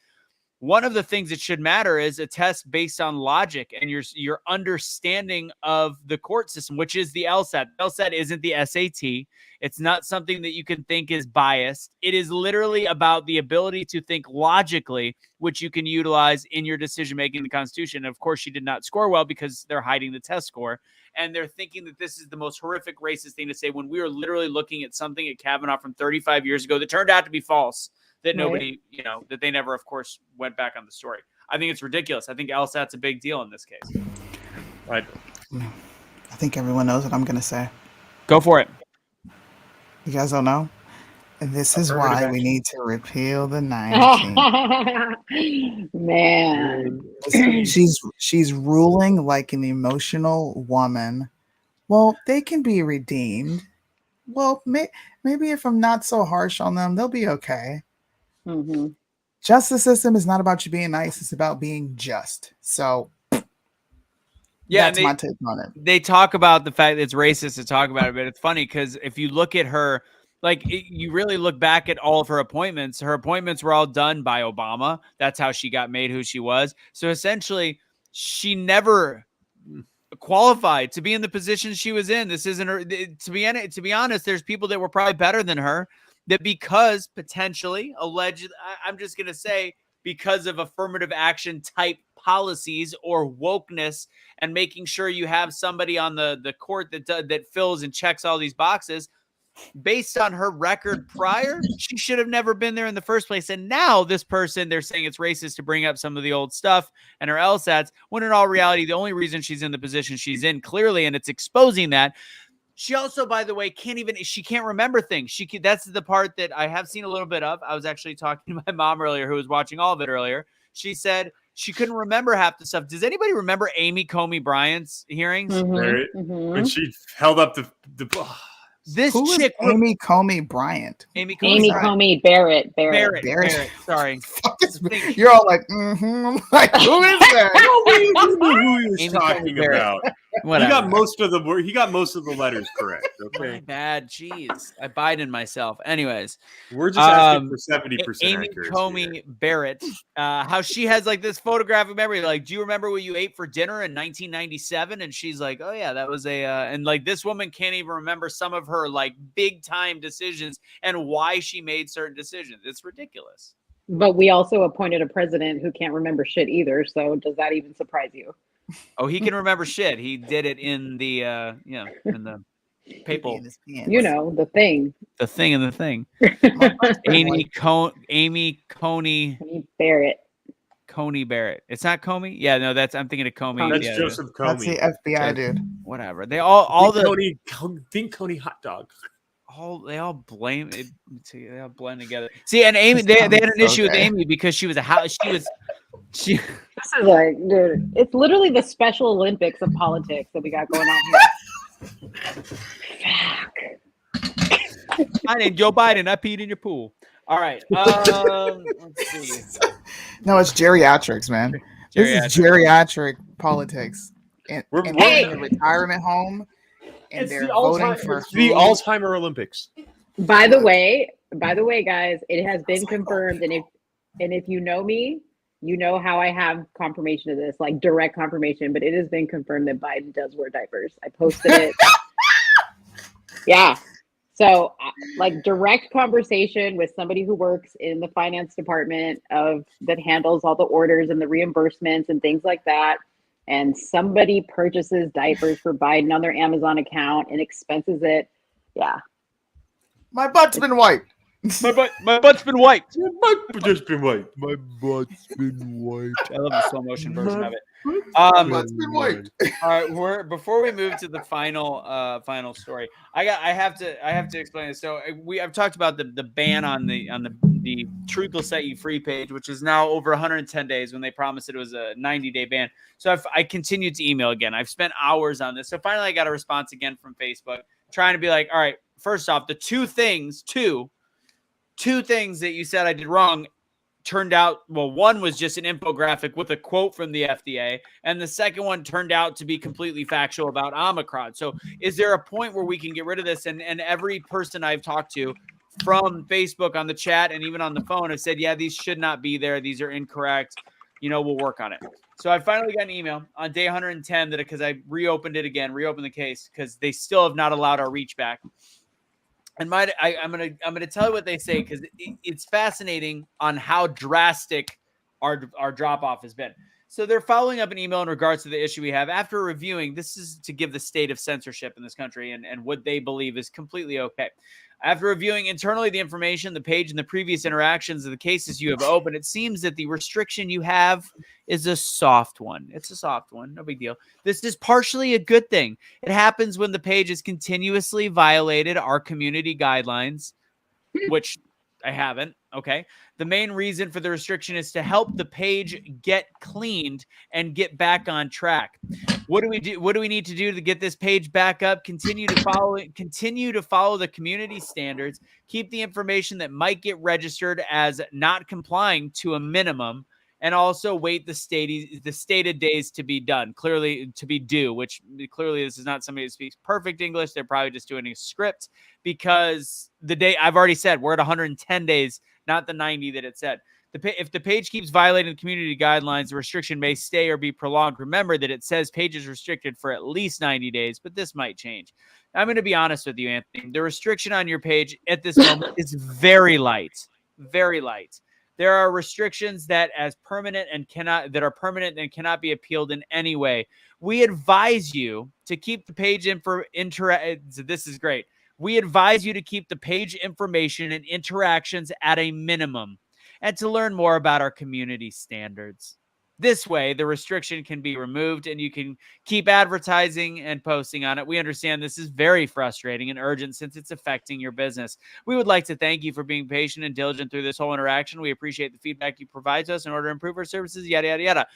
one of the things that should matter is a test based on logic and your understanding of the court system, which is the LSAT. The LSAT isn't the SAT. It's not something that you can think is biased. It is literally about the ability to think logically, which you can utilize in your decision-making in the Constitution. And of course, she did not score well because they're hiding the test score. And they're thinking that this is the most horrific racist thing to say when we were literally looking at something at Kavanaugh from 35 years ago that turned out to be false. That nobody, that they never, of course, went back on the story. I think it's ridiculous. I think LSAT's a big deal in this case. Right. I think everyone knows what I'm going to say. Go for it. You guys don't know? And this is why we need to repeal the 19th. Man. She's ruling like an emotional woman. Well, they can be redeemed. Well, maybe if I'm not so harsh on them, they'll be okay. Mm-hmm. Justice system is not about you being nice; it's about being just. So, yeah, that's my take on it. They talk about the fact that it's racist to talk about it, but it's funny because if you look at her, you really look back at all of her appointments were all done by Obama. That's how she got made who she was. So essentially, she never qualified to be in the position she was in. This isn't her. To be honest, there's people that were probably better than her that because potentially alleged, I'm just going to say because of affirmative action type policies or wokeness and making sure you have somebody on the court that fills and checks all these boxes. Based on her record prior, she should have never been there in the first place. And now this person, they're saying it's racist to bring up some of the old stuff and her LSATs, when in all reality, the only reason she's in the position she's in clearly, and it's exposing that. She also, by the way, she can't remember things. That's the part that I have seen a little bit of. I was actually talking to my mom earlier, who was watching all of it earlier. She said she couldn't remember half the stuff. Does anybody remember Amy Comey Bryant's hearings? When she held up the This Who chick, is Amy Comey Bryant. Amy Comey Barrett. Barrett. Sorry. You're all like, like, who is that? who he was Amy talking Comey Barrett. about. Whatever. He got most of the letters correct. Okay, My bad. Jeez, I Biden myself. Anyways, we're just asking for 70% Amy accuracy. Comey Barrett, how she has like this photographic memory. Like, do you remember what you ate for dinner in 1997? And she's like, oh yeah, that was and like this woman can't even remember some of her like big time decisions and why she made certain decisions. It's ridiculous. But we also appointed a president who can't remember shit either. So does that even surprise you? Oh, he can remember shit. He did it in the in the papal. The thing. The thing and the thing. Amy Coney Barrett. Coney Barrett. It's not Comey? Yeah, no, I'm thinking of Comey. That's yeah, Joseph Comey. That's the FBI dude. Whatever. They all think Coney hot dog. They all blame it. They all blend together. See, and Amy, they had an issue with Amy because she was This is like, dude, it's literally the Special Olympics of politics that we got going on here. Fuck. My name's Joe Biden. I peed in your pool. All right. Let's see. No, it's geriatrics, man. This is geriatric politics. And we're in a retirement home. And it's they're voting for the Alzheimer Olympics. By the way, guys, it has been confirmed, and if you know me, you know how I have confirmation of this, like direct confirmation. But it has been confirmed that Biden does wear diapers. I posted it. Yeah. So, like direct conversation with somebody who works in the finance department that handles all the orders and the reimbursements and things like that. And somebody purchases diapers for Biden on their Amazon account and expenses it. Yeah. My butt's been wiped. My butt's been wiped. My butt's been wiped. My butt's been wiped. I love the slow motion version of it. My butt's been wiped. All right, before we move to the final story, I have to explain this. So I've talked about the ban on the Truth Will Set You Free page, which is now over 110 days when they promised it was a 90-day ban. So I continued to email again. I've spent hours on this. So finally I got a response again from Facebook trying to be like, all right, first off, the two things that you said I did wrong turned out, well, one was just an infographic with a quote from the FDA, and the second one turned out to be completely factual about Omicron. So is there a point where we can get rid of this? And every person I've talked to from Facebook on the chat and even on the phone have said, yeah, these should not be there. These are incorrect. We'll work on it. So I finally got an email on day 110 because I reopened the case because they still have not allowed our reach back. And I'm gonna tell you what they say because it's fascinating on how drastic our drop off has been. So they're following up an email in regards to the issue we have after reviewing. This is to give the state of censorship in this country and what they believe is completely okay. After reviewing internally the information, the page, and the previous interactions of the cases you have opened, it seems that the restriction you have is a soft one. It's a soft one. No big deal. This is partially a good thing. It happens when the page has continuously violated our community guidelines which I haven't. Okay. The main reason for the restriction is to help the page get cleaned and get back on track. What do we do? What do we need to do to get this page back up? Continue to follow the community standards, keep the information that might get registered as not complying to a minimum, and also wait the stated days to be done, clearly to be due, which clearly this is not somebody that speaks perfect English. They're probably just doing a script, because the day, I've already said, we're at 110 days, not the 90 that it said. If the page keeps violating the community guidelines, the restriction may stay or be prolonged. Remember that it says page is restricted for at least 90 days, but this might change. I'm going to be honest with you, Anthony. The restriction on your page at this moment is very light, very light. There are restrictions that are permanent and cannot be appealed in any way. We advise you to keep the page this is great. We advise you to keep the page information and interactions at a minimum, and to learn more about our community standards. This way, the restriction can be removed and you can keep advertising and posting on it. We understand this is very frustrating and urgent since it's affecting your business. We would like to thank you for being patient and diligent through this whole interaction. We appreciate the feedback you provide to us in order to improve our services, yada, yada, yada.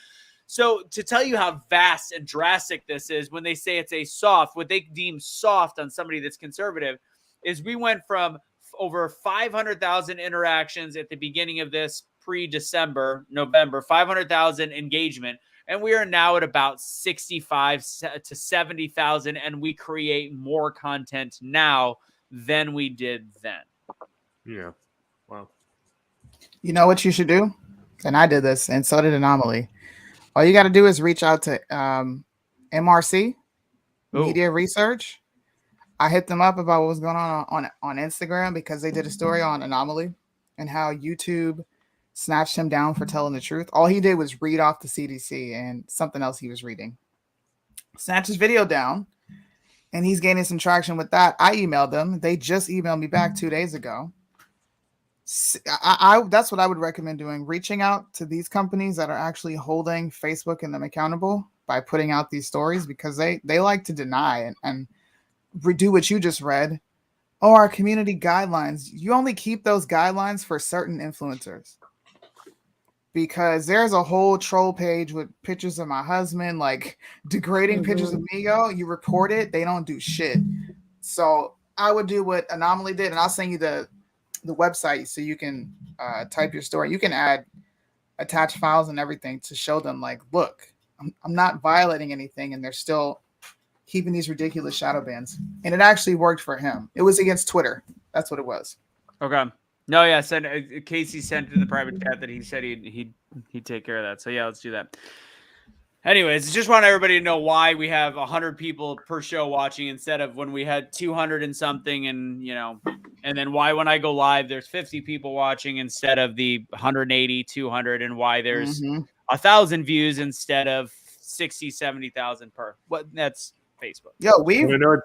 So to tell you how vast and drastic this is, when they say it's a soft, what they deem soft on somebody that's conservative, is we went from over 500,000 interactions at the beginning of this pre-December, November, 500,000 engagement. And we are now at about 65 to 70,000. And we create more content now than we did then. Yeah. Wow. You know what you should do? And I did this, and so did Anomaly. All you got to do is reach out to MRC, Media Research. I hit them up about what was going on Instagram, because they did a story on Anomaly and how YouTube snatched him down for telling the truth. All he did was read off the CDC and something else he was reading. Snatched his video down, and he's gaining some traction with that. I emailed them. They just emailed me back 2 days ago. That's what I would recommend doing. Reaching out to these companies that are actually holding Facebook and them accountable by putting out these stories, because they like to deny and do what you just read. Oh, our community guidelines. You only keep those guidelines for certain influencers, because there's a whole troll page with pictures of my husband, like degrading pictures of me. You report it, they don't do shit. So I would do what Anomaly did, and I'll send you the website so you can type your story. You can add attached files and everything to show them, like, look, I'm not violating anything, and they're still keeping these ridiculous shadow bans. And it actually worked for him. It was against Twitter. That's what it was. Okay. No, yeah. Casey sent to the private chat that he said he'd take care of that. So yeah, let's do that. Anyways, just want everybody to know why we have 100 people per show watching instead of when we had 200 and something, and and then why when I go live there's 50 people watching instead of the 180, 200, and why there's 1,000 views instead of 60, 70,000 per. What that's Facebook. Yo,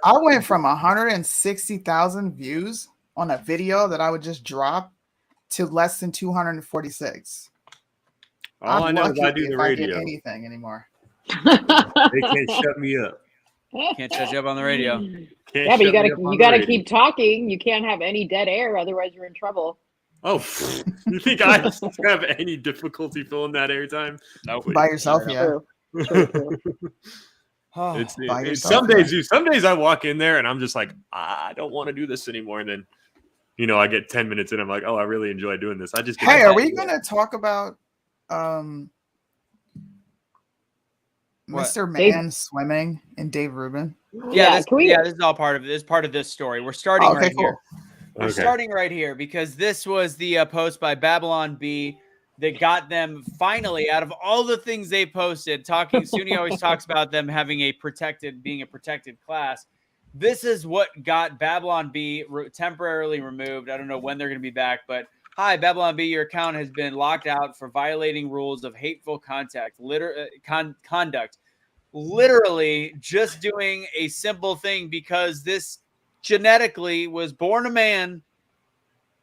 I went from 160,000 views on a video that I would just drop to less than 246. All I know is I do the radio. I get anything anymore. They can't shut me up. Can't shut you up on the radio. Yeah, but you gotta keep talking. You can't have any dead air, otherwise you're in trouble. Oh, you think I have any difficulty filling that airtime? No, by yourself, yeah. True. It's some days I walk in there and I'm just like, I don't want to do this anymore, and then I get 10 minutes in, I'm like, oh, I really enjoy doing this. Hey, are we gonna talk about Mr. Man swimming and Dave Rubin? Yeah, this is all part of this. Part of this story. We're starting right here. We're starting right here because this was the post by Babylon B that got them finally out of all the things they posted. Suni always talks about them having being a protected class. This is what got Babylon B temporarily removed. I don't know when they're going to be back, but hi, Babylon B, your account has been locked out for violating rules of hateful conduct. Literally just doing a simple thing because this genetically was born a man,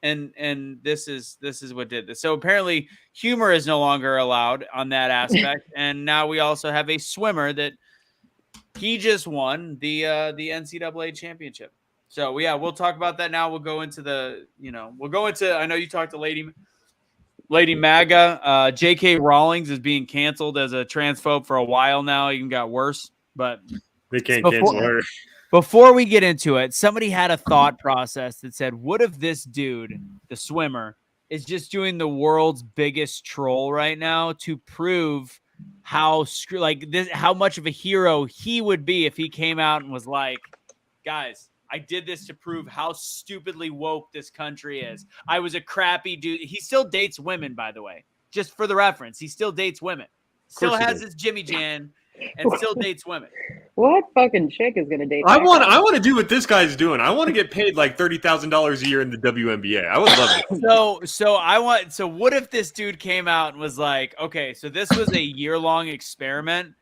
and this is what did this. So apparently humor is no longer allowed on that aspect, and now we also have a swimmer that he just won the NCAA championship. So yeah, we'll talk about that now. We'll go into I know you talked to Lady MAGA. J.K. Rowlings is being canceled as a transphobe for a while now. Even got worse. But They can't cancel her. before we get into it, somebody had a thought process that said, what if this dude, the swimmer, is just doing the world's biggest troll right now to prove how much of a hero he would be if he came out and was like, guys, I did this to prove how stupidly woke this country is. I was a crappy dude. He still dates women, by the way. Just for the reference, he still dates women. Still has his Jimmy Jan and still dates women. What fucking chick is gonna date? I want to do what this guy's doing. I want to get paid like $30,000 a year in the WNBA. I would love it. So what if this dude came out and was like, okay, so this was a year-long experiment,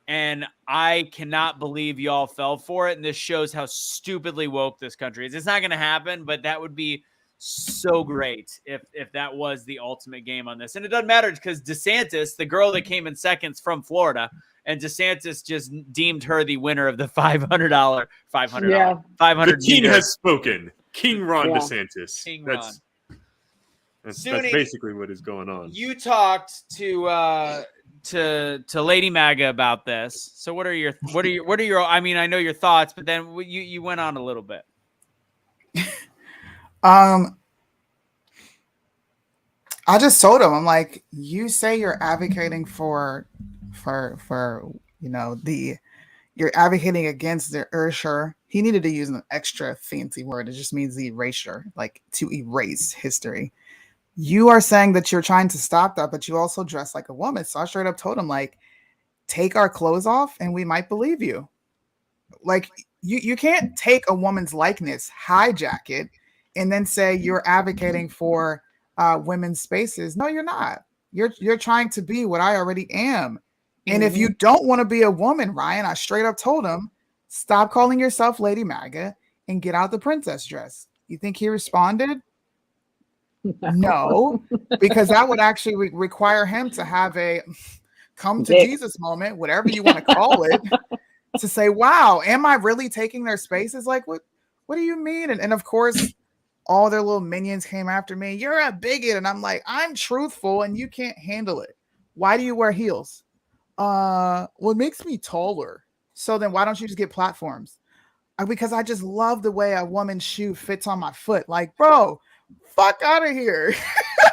and I cannot believe y'all fell for it, and this shows how stupidly woke this country is. It's not going to happen, but that would be so great if that was the ultimate game on this. And it doesn't matter because DeSantis, the girl that came in seconds from Florida, and DeSantis just deemed her the winner of the $500. The king has spoken. King Ron DeSantis. King Ron. That's basically what is going on. You talked to Lady MAGA about this. So what are your I mean, I know your thoughts, but then you went on a little bit. I just told him, I'm like, you say you're advocating for you're advocating against the erasure. He needed to use an extra fancy word. It just means the erasure, like to erase history. You are saying that you're trying to stop that, but you also dress like a woman. So I straight up told him, like, take our clothes off and we might believe you. Like, you can't take a woman's likeness, hijack it, and then say you're advocating for women's spaces. No, you're not. You're trying to be what I already am. And if you don't want to be a woman, Ryan, I straight up told him, stop calling yourself Lady MAGA and get out the princess dress. You think he responded? No, because that would actually require him to have a come to Jesus moment, whatever you want to call it, to say, wow, am I really taking their spaces? Like, what do you mean? And of course, all their little minions came after me. You're a bigot. And I'm like, I'm truthful and you can't handle it. Why do you wear heels? Well, it makes me taller. So then why don't you just get platforms? Because I just love the way a woman's shoe fits on my foot. Like, bro, fuck out of here.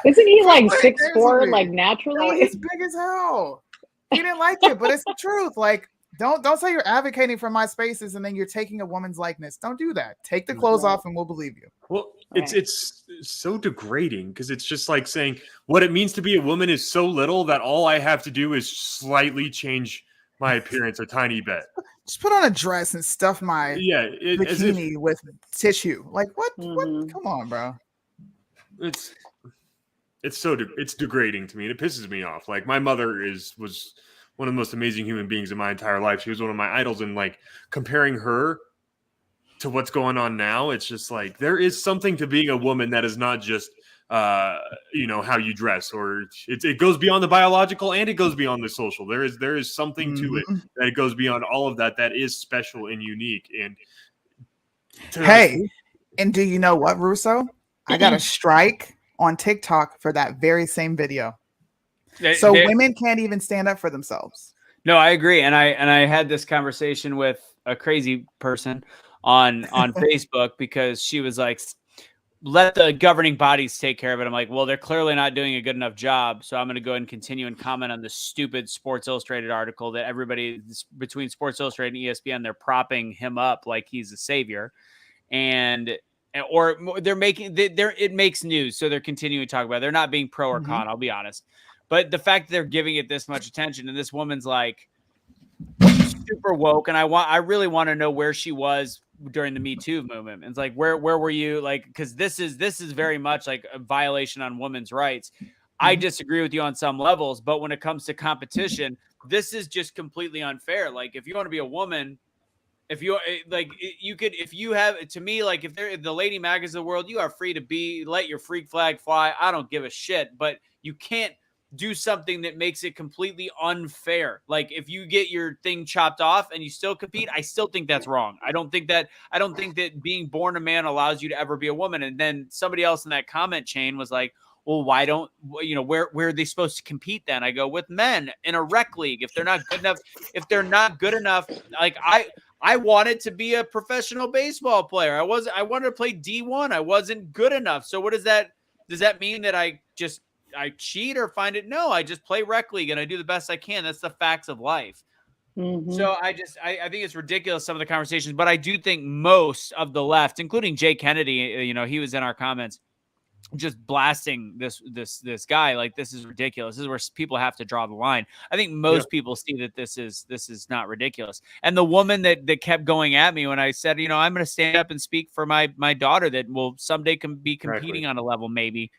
Isn't he like 6'4", like naturally? No, he's big as hell. He didn't like it, but it's the truth. Like, don't say you're advocating for my spaces and then you're taking a woman's likeness. Don't do that. Take the clothes off and we'll believe you. Well, it's so degrading because it's just like saying what it means to be a woman is so little that all I have to do is slightly change my appearance a tiny bit. Just put on a dress and stuff my bikini with tissue. Like what? What? Come on, bro. It's degrading to me, and it pisses me off. Like my mother was one of the most amazing human beings in my entire life. She was one of my idols, and like comparing her to what's going on now, it's just like there is something to being a woman that is not just how you dress, or it goes beyond the biological and it goes beyond the social. There is something to it that it goes beyond all of that is special and unique. And and do you know what, Russo? I got a strike on TikTok for that very same video. So women can't even stand up for themselves. No, I agree. And I had this conversation with a crazy person on Facebook because she was like, let the governing bodies take care of it. I'm like, well, they're clearly not doing a good enough job. So I'm going to go ahead and continue and comment on the stupid Sports Illustrated article that everybody between Sports Illustrated and ESPN, they're propping him up like he's a savior. Or they're making it makes news. So they're continuing to talk about it. They're not being pro or con, I'll be honest. But the fact that they're giving it this much attention and this woman's like super woke. And I really want to know where she was during the Me Too movement. It's like, where were you? Like, cause this is very much like a violation on women's rights. I disagree with you on some levels, but when it comes to competition, this is just completely unfair. Like if you want to be a woman, if you like, you could, if you have, to me, like if they're the Lady MAGAs of the world, you are free to let your freak flag fly. I don't give a shit, but you can't do something that makes it completely unfair. Like if you get your thing chopped off and you still compete, I still think that's wrong. I don't think that being born a man allows you to ever be a woman. And then somebody else in that comment chain was like, well, why don't, where are they supposed to compete then? I go, with men in a rec league. If they're not good enough, like I wanted to be a professional baseball player. I wanted to play D1. I wasn't good enough. So does that mean that I cheat or find it? No, I just play rec league and I do the best I can. That's the facts of life. Mm-hmm. So I think it's ridiculous, some of the conversations, but I do think most of the left, including Jay Kennedy, he was in our comments just blasting this guy like, this is ridiculous. This is where people have to draw the line. I think most people see that this is not ridiculous. And the woman that kept going at me when I said, I'm going to stand up and speak for my daughter that will someday be competing on a level, maybe,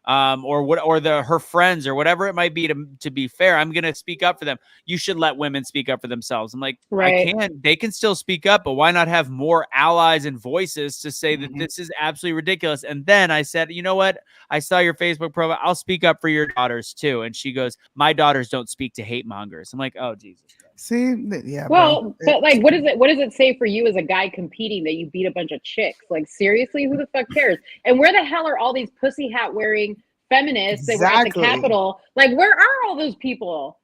or her friends or whatever it might be, to be fair, I'm going to speak up for them. You should let women speak up for themselves. I'm like, right. they can still speak up, but why not have more allies and voices to say that this is absolutely ridiculous? And then I said, you know what? I saw your Facebook profile. I'll speak up for your daughters too. And she goes, my daughters don't speak to hate mongers. I'm like, oh, Jesus. See, yeah. Well, but like, what does it say for you as a guy competing that you beat a bunch of chicks? Like, seriously, who the fuck cares? And where the hell are all these pussy hat wearing feminists that were at the Capitol? Like, where are all those people?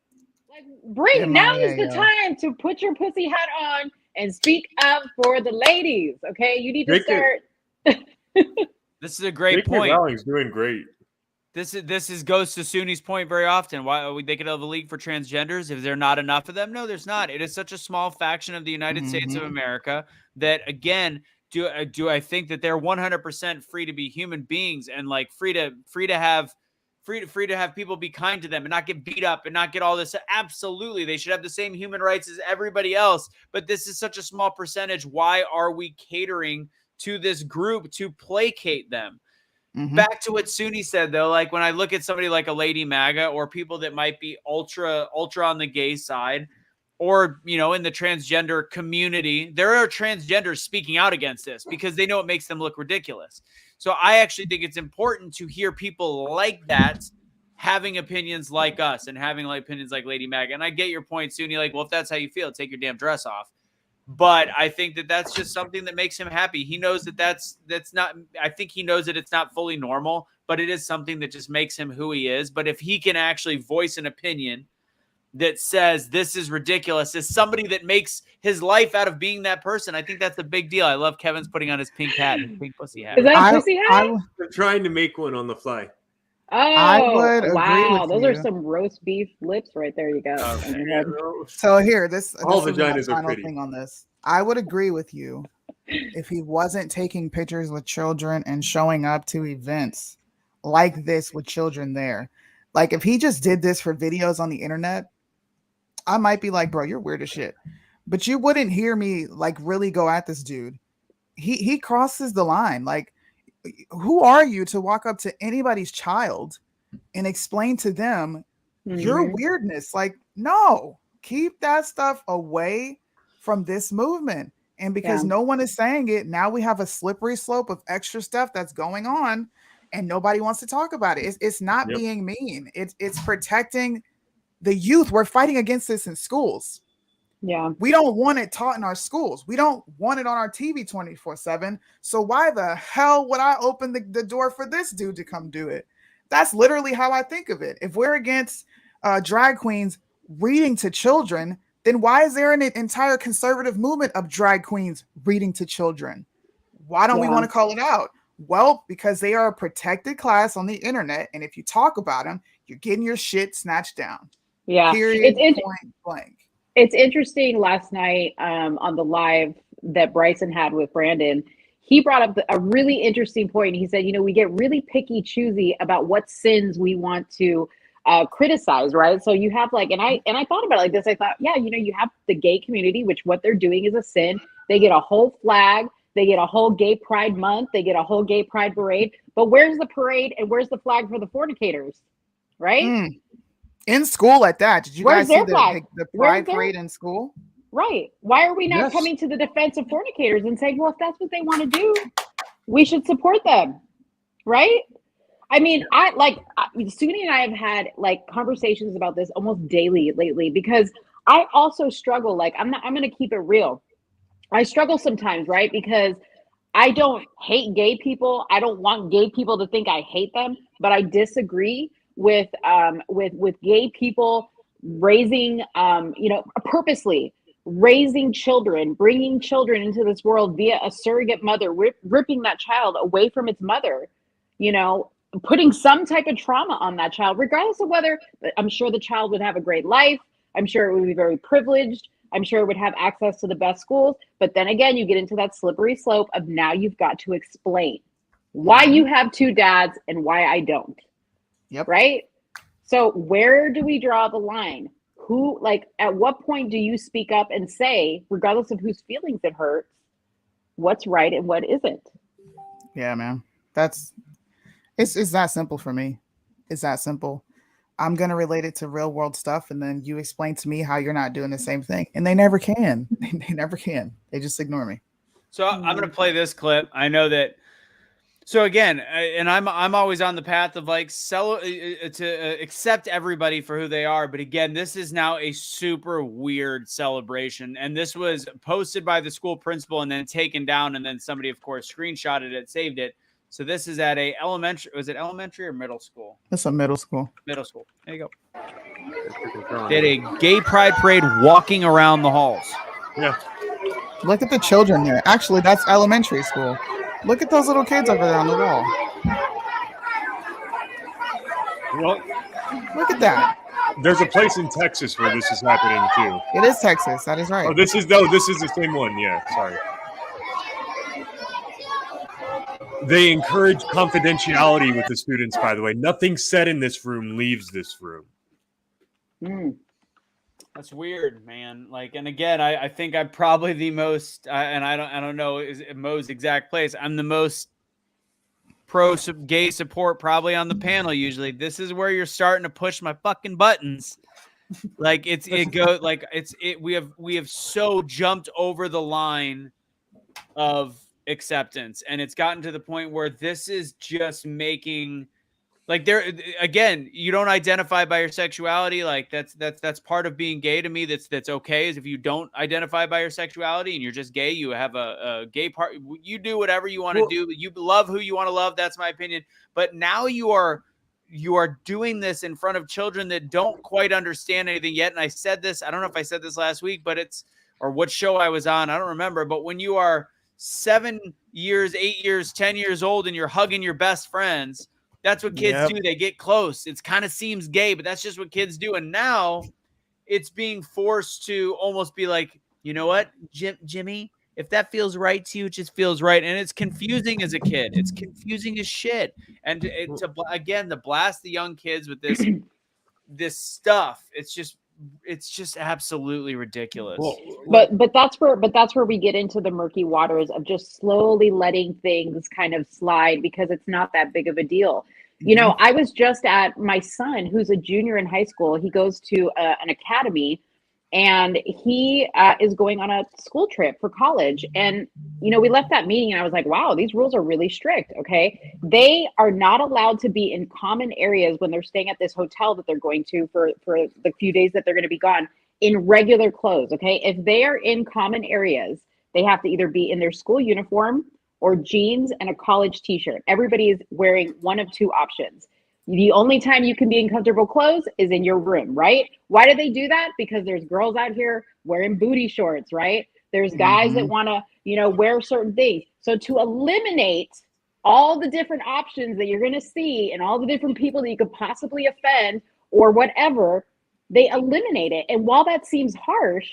Like, now is the time to put your pussy hat on and speak up for the ladies. Okay, you need to start. This is a great point. Rowlings doing great. This goes to Suni's point very often. Why they could have a league for transgenders if there are not enough of them? No, there's not. It is such a small faction of the United States of America that, again, do I think that they're 100% free to be human beings and like free to have people be kind to them and not get beat up and not get all this? Absolutely, they should have the same human rights as everybody else. But this is such a small percentage. Why are we catering to this group to placate them? Back to what Suni said, though, like when I look at somebody like a Lady MAGA or people that might be ultra on the gay side, or, in the transgender community, there are transgenders speaking out against this because they know it makes them look ridiculous. So I actually think it's important to hear people like that having opinions like us and having opinions like Lady MAGA. And I get your point, Suni. Like, well, if that's how you feel, take your damn dress off. But I think that that's just something that makes him happy. He knows that that's not, I think he knows that it's not fully normal, but it is something that just makes him who he is. But if he can actually voice an opinion that says this is ridiculous, as somebody that makes his life out of being that person, I think that's a big deal. I love Kevin's putting on his pink hat, his pink pussy hat. Is that a pussy hat? I'm trying to make one on the fly. Oh, I would agree wow. with Those you. are some roast beef lips right there. You go. So here, this all is my vaginas are final pretty. thing on this. I would agree with you if he wasn't taking pictures with children and showing up to events like this with children there. Like if he just did this for videos on the internet, I might be like, bro, you're weird as shit. But you wouldn't hear me like really go at this dude. He crosses the line. Like, who are you to walk up to anybody's child and explain to them your weirdness? Like, no, keep that stuff away from this movement. And because no one is saying it, now we have a slippery slope of extra stuff that's going on and nobody wants to talk about it. It's not being mean. It's protecting the youth. We're fighting against this in schools. Yeah. We don't want it taught in our schools. We don't want it on our TV 24/7. So why the hell would I open the door for this dude to come do it? That's literally how I think of it. If we're against drag queens reading to children, then why is there an entire conservative movement of drag queens reading to children? Why don't we want to call it out? Well, because they are a protected class on the internet. And if you talk about them, you're getting your shit snatched down. Yeah. Period. Point blank. It's interesting. Last night on the live that Bryson had with Brandon, he brought up a really interesting point. He said, we get really picky, choosy about what sins we want to criticize, right? So you have and I thought about it like this. I thought, you have the gay community, which what they're doing is a sin. They get a whole flag. They get a whole gay pride month. They get a whole gay pride parade. But where's the parade and where's the flag for the fornicators, right? In school at that. Did you Where's guys see flag? the pride parade in school? Right. Why are we not coming to the defense of fornicators and saying, well, if that's what they want to do, we should support them, right? I mean, Suni and I have had like conversations about this almost daily lately because I also struggle. Like, I'm going to keep it real. I struggle sometimes, right? Because I don't hate gay people. I don't want gay people to think I hate them, but I disagree with gay people raising, purposely raising children, bringing children into this world via a surrogate mother, ripping that child away from its mother, putting some type of trauma on that child, regardless of whether. I'm sure the child would have a great life. I'm sure it would be very privileged. I'm sure it would have access to the best schools. But then again, you get into that slippery slope of now you've got to explain why you have two dads and why I don't. Yep. Right? So where do we draw the line? At what point do you speak up and say, regardless of whose feelings it hurts, what's right and what isn't? Yeah, man. It's that simple for me. It's that simple. I'm going to relate it to real world stuff. And then you explain to me how you're not doing the same thing. And they never can. They never can. They just ignore me. So I'm going to play this clip. I know that. So again, and I'm always on the path of like to accept everybody for who they are. But again, this is now a super weird celebration. And this was posted by the school principal and then taken down. And then somebody, of course, screenshotted it, saved it. So this is at a elementary. Was it elementary or middle school? It's a middle school. Middle school. There you go. Did a gay pride parade walking around the halls. Yeah. Look at the children there. Actually, that's elementary school. Look at those little kids over there on the wall. Well, look at that. There's a place in Texas where this is happening too. It is Texas. That is right. Oh, this is the same one. Yeah, sorry. They encourage confidentiality with the students, by the way. Nothing said in this room leaves this room. That's weird, man. Like, and again, I think I'm probably the most, and I don't know is Mo's exact place. I'm the most pro gay support probably on the panel. Usually, this is where you're starting to push my fucking buttons. Like we have so jumped over the line of acceptance, and it's gotten to the point where this is just making. Like there again, you don't identify by your sexuality. Like that's part of being gay to me. That's okay. Is if you don't identify by your sexuality and you're just gay, you have a gay part. You do whatever you want to do. You love who you want to love. That's my opinion. But now you are doing this in front of children that don't quite understand anything yet. And I said this. I don't know if I said this last week, but or what show I was on. I don't remember. But when you are 7 years, 8 years, 10 years old, and you're hugging your best friends. That's what kids do. They get close. It kind of seems gay, but that's just what kids do. And now it's being forced to almost be like, you know what, Jimmy, if that feels right to you, it just feels right. And it's confusing as a kid. It's confusing as shit. And to blast the young kids with this stuff, it's just absolutely ridiculous. But that's where we get into the murky waters of just slowly letting things kind of slide because it's not that big of a deal. You know, I was just at my son, who's a junior in high school. He goes to an academy, and he is going on a school trip for college. And, you know, we left that meeting and I was like, wow, these rules are really strict. Okay. They are not allowed to be in common areas when they're staying at this hotel that they're going to for the few days that they're going to be gone in regular clothes. Okay. If they are in common areas, they have to either be in their school uniform or jeans and a college t-shirt. Everybody is wearing one of two options. The only time you can be in comfortable clothes is in your room, right? Why do they do that? Because there's girls out here wearing booty shorts, right? There's guys that want to, you know, wear certain things. So to eliminate all the different options that you're going to see and all the different people that you could possibly offend or whatever, they eliminate it. And while that seems harsh,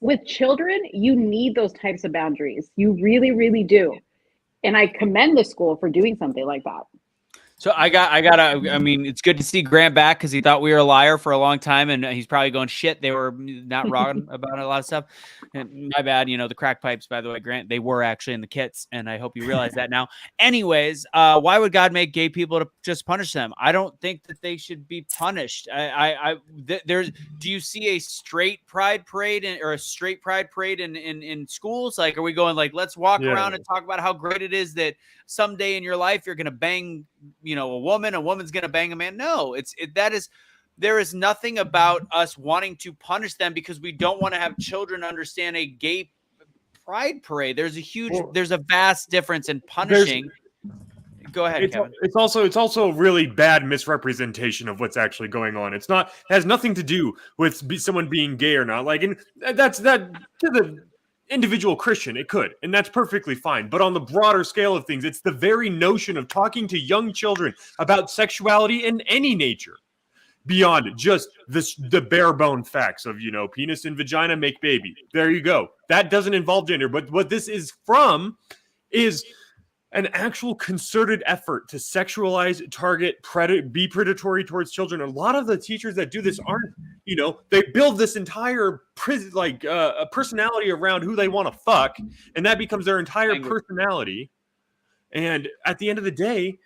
with children, you need those types of boundaries. You really, really do. And I commend the school for doing something like that. So I mean, it's good to see Grant back because he thought we were a liar for a long time, and he's probably going, shit, they were not wrong about a lot of stuff. And my bad, you know, the crack pipes, by the way, Grant, they were actually in the kits, and I hope you realize that now. Anyways, why would God make gay people to just punish them? I don't think that they should be punished. Do you see a straight pride parade or a straight pride parade in schools? Like, are we going like, let's walk around and talk about how great it is that someday in your life you're going to bang, a woman's going to bang a man. No, there is nothing about us wanting to punish them because we don't want to have children understand a gay pride parade. There's a vast difference in punishing. Go ahead, Kevin. It's also a really bad misrepresentation of what's actually going on. It has nothing to do with someone being gay or not. Like, and that's that to the individual Christian, it could, and that's perfectly fine. But on the broader scale of things, it's the very notion of talking to young children about sexuality in any nature, beyond just the bare bone facts of, penis and vagina make baby. There you go. That doesn't involve gender. But what this is from is an actual concerted effort to sexualize, target, be predatory towards children. A lot of the teachers that do this aren't, they build this entire a personality around who they want to fuck, and that becomes their entire personality. And at the end of the day,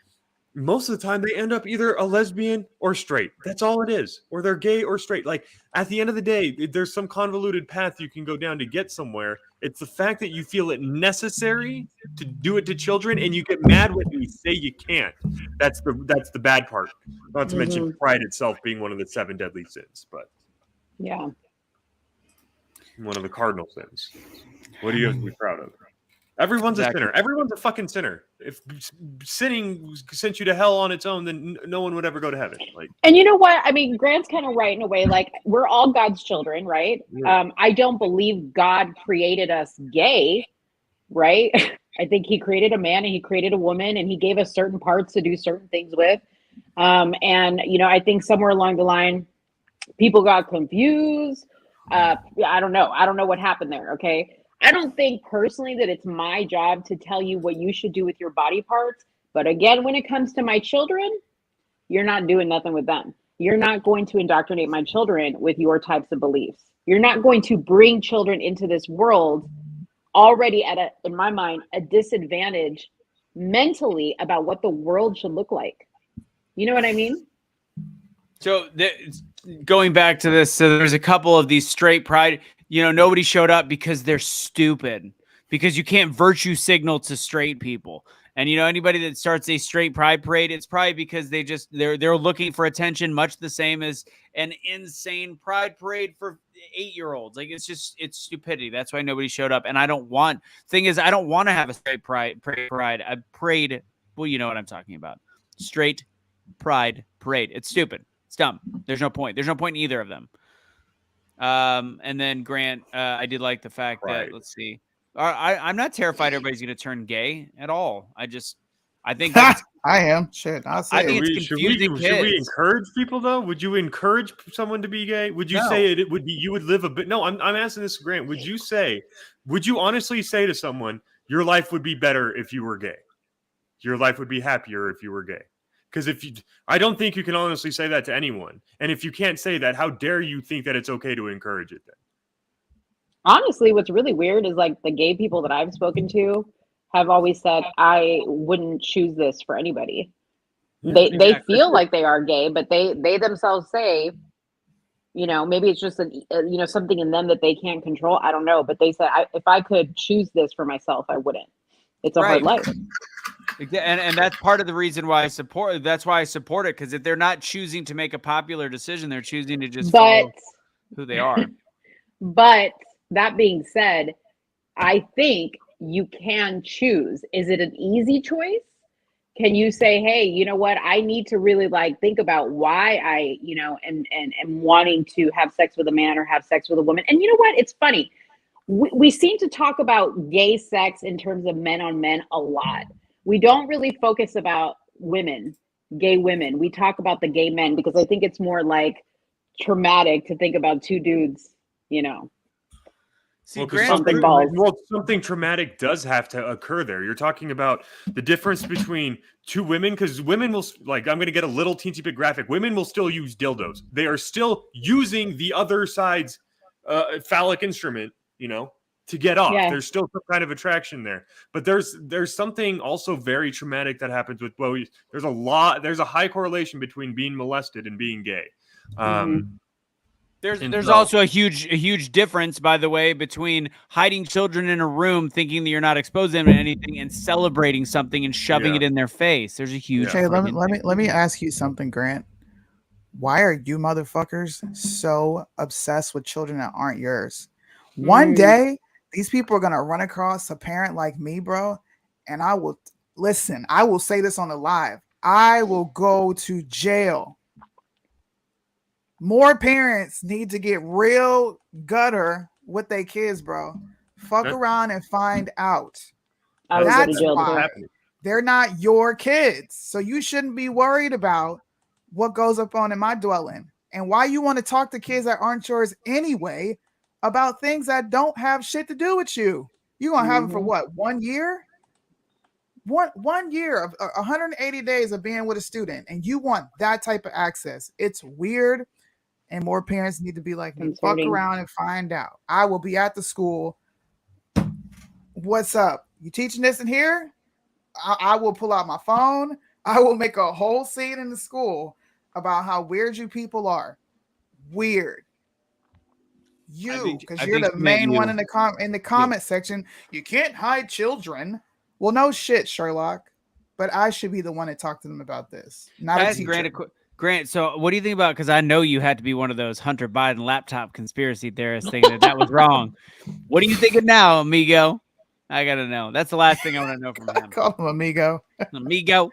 most of the time they end up either a lesbian or straight. That's all it is. Or they're gay or straight. Like, at the end of the day, there's some convoluted path you can go down to get somewhere. It's the fact that you feel it necessary to do it to children, and you get mad when you say you can't. That's the bad part. Not to mention pride itself being one of the 7 deadly sins, but yeah, one of the cardinal sins. What do you have to be proud of? Everyone's a sinner. Everyone's a fucking sinner. If sinning sent you to hell on its own, then no one would ever go to heaven. And you know what? I mean, Grant's kind of right in a way. Like, we're all God's children, right? Yeah. I don't believe God created us gay, right? I think he created a man and he created a woman, and he gave us certain parts to do certain things with. And, I think somewhere along the line, people got confused. I don't know. I don't know what happened there, okay? I don't think personally that it's my job to tell you what you should do with your body parts. But again, when it comes to my children, you're not doing nothing with them. You're not going to indoctrinate my children with your types of beliefs. You're not going to bring children into this world already in my mind, a disadvantage mentally about what the world should look like. You know what I mean? So going back to this, so there's a couple of these straight pride. Nobody showed up because they're stupid, because you can't virtue signal to straight people. And, anybody that starts a straight pride parade, it's probably because they're looking for attention, much the same as an insane pride parade for 8-year-olds. Like, it's stupidity. That's why nobody showed up. And I don't want to have a straight pride parade. A parade. Well, you know what I'm talking about. Straight pride parade. It's stupid. It's dumb. There's no point. There's no point in either of them. And then Grant, I did like the fact that, let's see, I'm not terrified everybody's going to turn gay at all. I think I am. Shit, I'll say I think it's confusing. Should we encourage people though? Would you encourage someone to be gay? Would you say it would be, you would live a bit? No, I'm asking this, Grant. Would you honestly say to someone, your life would be better if you were gay? Your life would be happier if you were gay? Because I don't think you can honestly say that to anyone. And if you can't say that, how dare you think that it's okay to encourage it then? Honestly, what's really weird is, like, the gay people that I've spoken to have always said, I wouldn't choose this for anybody. They feel like they are gay, but they themselves say, maybe it's just something in them that they can't control. I don't know. But they said, if I could choose this for myself, I wouldn't. It's a hard life. And that's part of the reason why I support it. That's why I support it, because if they're not choosing to make a popular decision, they're choosing to just follow who they are. But that being said, I think you can choose. Is it an easy choice? Can you say, hey, you know what? I need to really think about why I, am wanting to have sex with a man or have sex with a woman. And you know what? It's funny. We seem to talk about gay sex in terms of men on men a lot. We don't really focus about women, gay women. We talk about the gay men because I think it's more traumatic to think about two dudes, See, something traumatic does have to occur there. You're talking about the difference between two women, because women will, I'm going to get a little teensy bit graphic. Women will still use dildos. They are still using the other side's phallic instrument, to get off. Yeah. There's still some kind of attraction there. But there's something also very traumatic that happens with, there's a high correlation between being molested and being gay. There's also a huge difference, by the way, between hiding children in a room thinking that you're not exposing them to anything and celebrating something and shoving it in their face. There's a huge Okay, let me ask you something, Grant. Why are you motherfuckers so obsessed with children that aren't yours? One day, these people are gonna run across a parent like me, bro, and I will say this on the live. I will go to jail. More parents need to get real gutter with their kids, bro. Fuck around and find out. That's why they're not your kids. So you shouldn't be worried about what goes up on in my dwelling. And why you want to talk to kids that aren't yours anyway about things that don't have shit to do with you. You're going to have them for what? 1 year? One year of 180 days of being with a student, and you want that type of access. It's weird. And more parents need to be like me. Fuck around and find out. I will be at the school. What's up? You teaching this in here? I will pull out my phone. I will make a whole scene in the school about how weird you people are. Weird. Because you're the main one in the comment section. You can't hide children. Well, no shit, Sherlock. But I should be the one to talk to them about this. Not a teacher. Grant, so what do you think about, because I know you had to be one of those Hunter Biden laptop conspiracy theorists thinking that was wrong. What are you thinking now, amigo? I got to know. That's the last thing I want to know from him. Call him amigo. Amigo.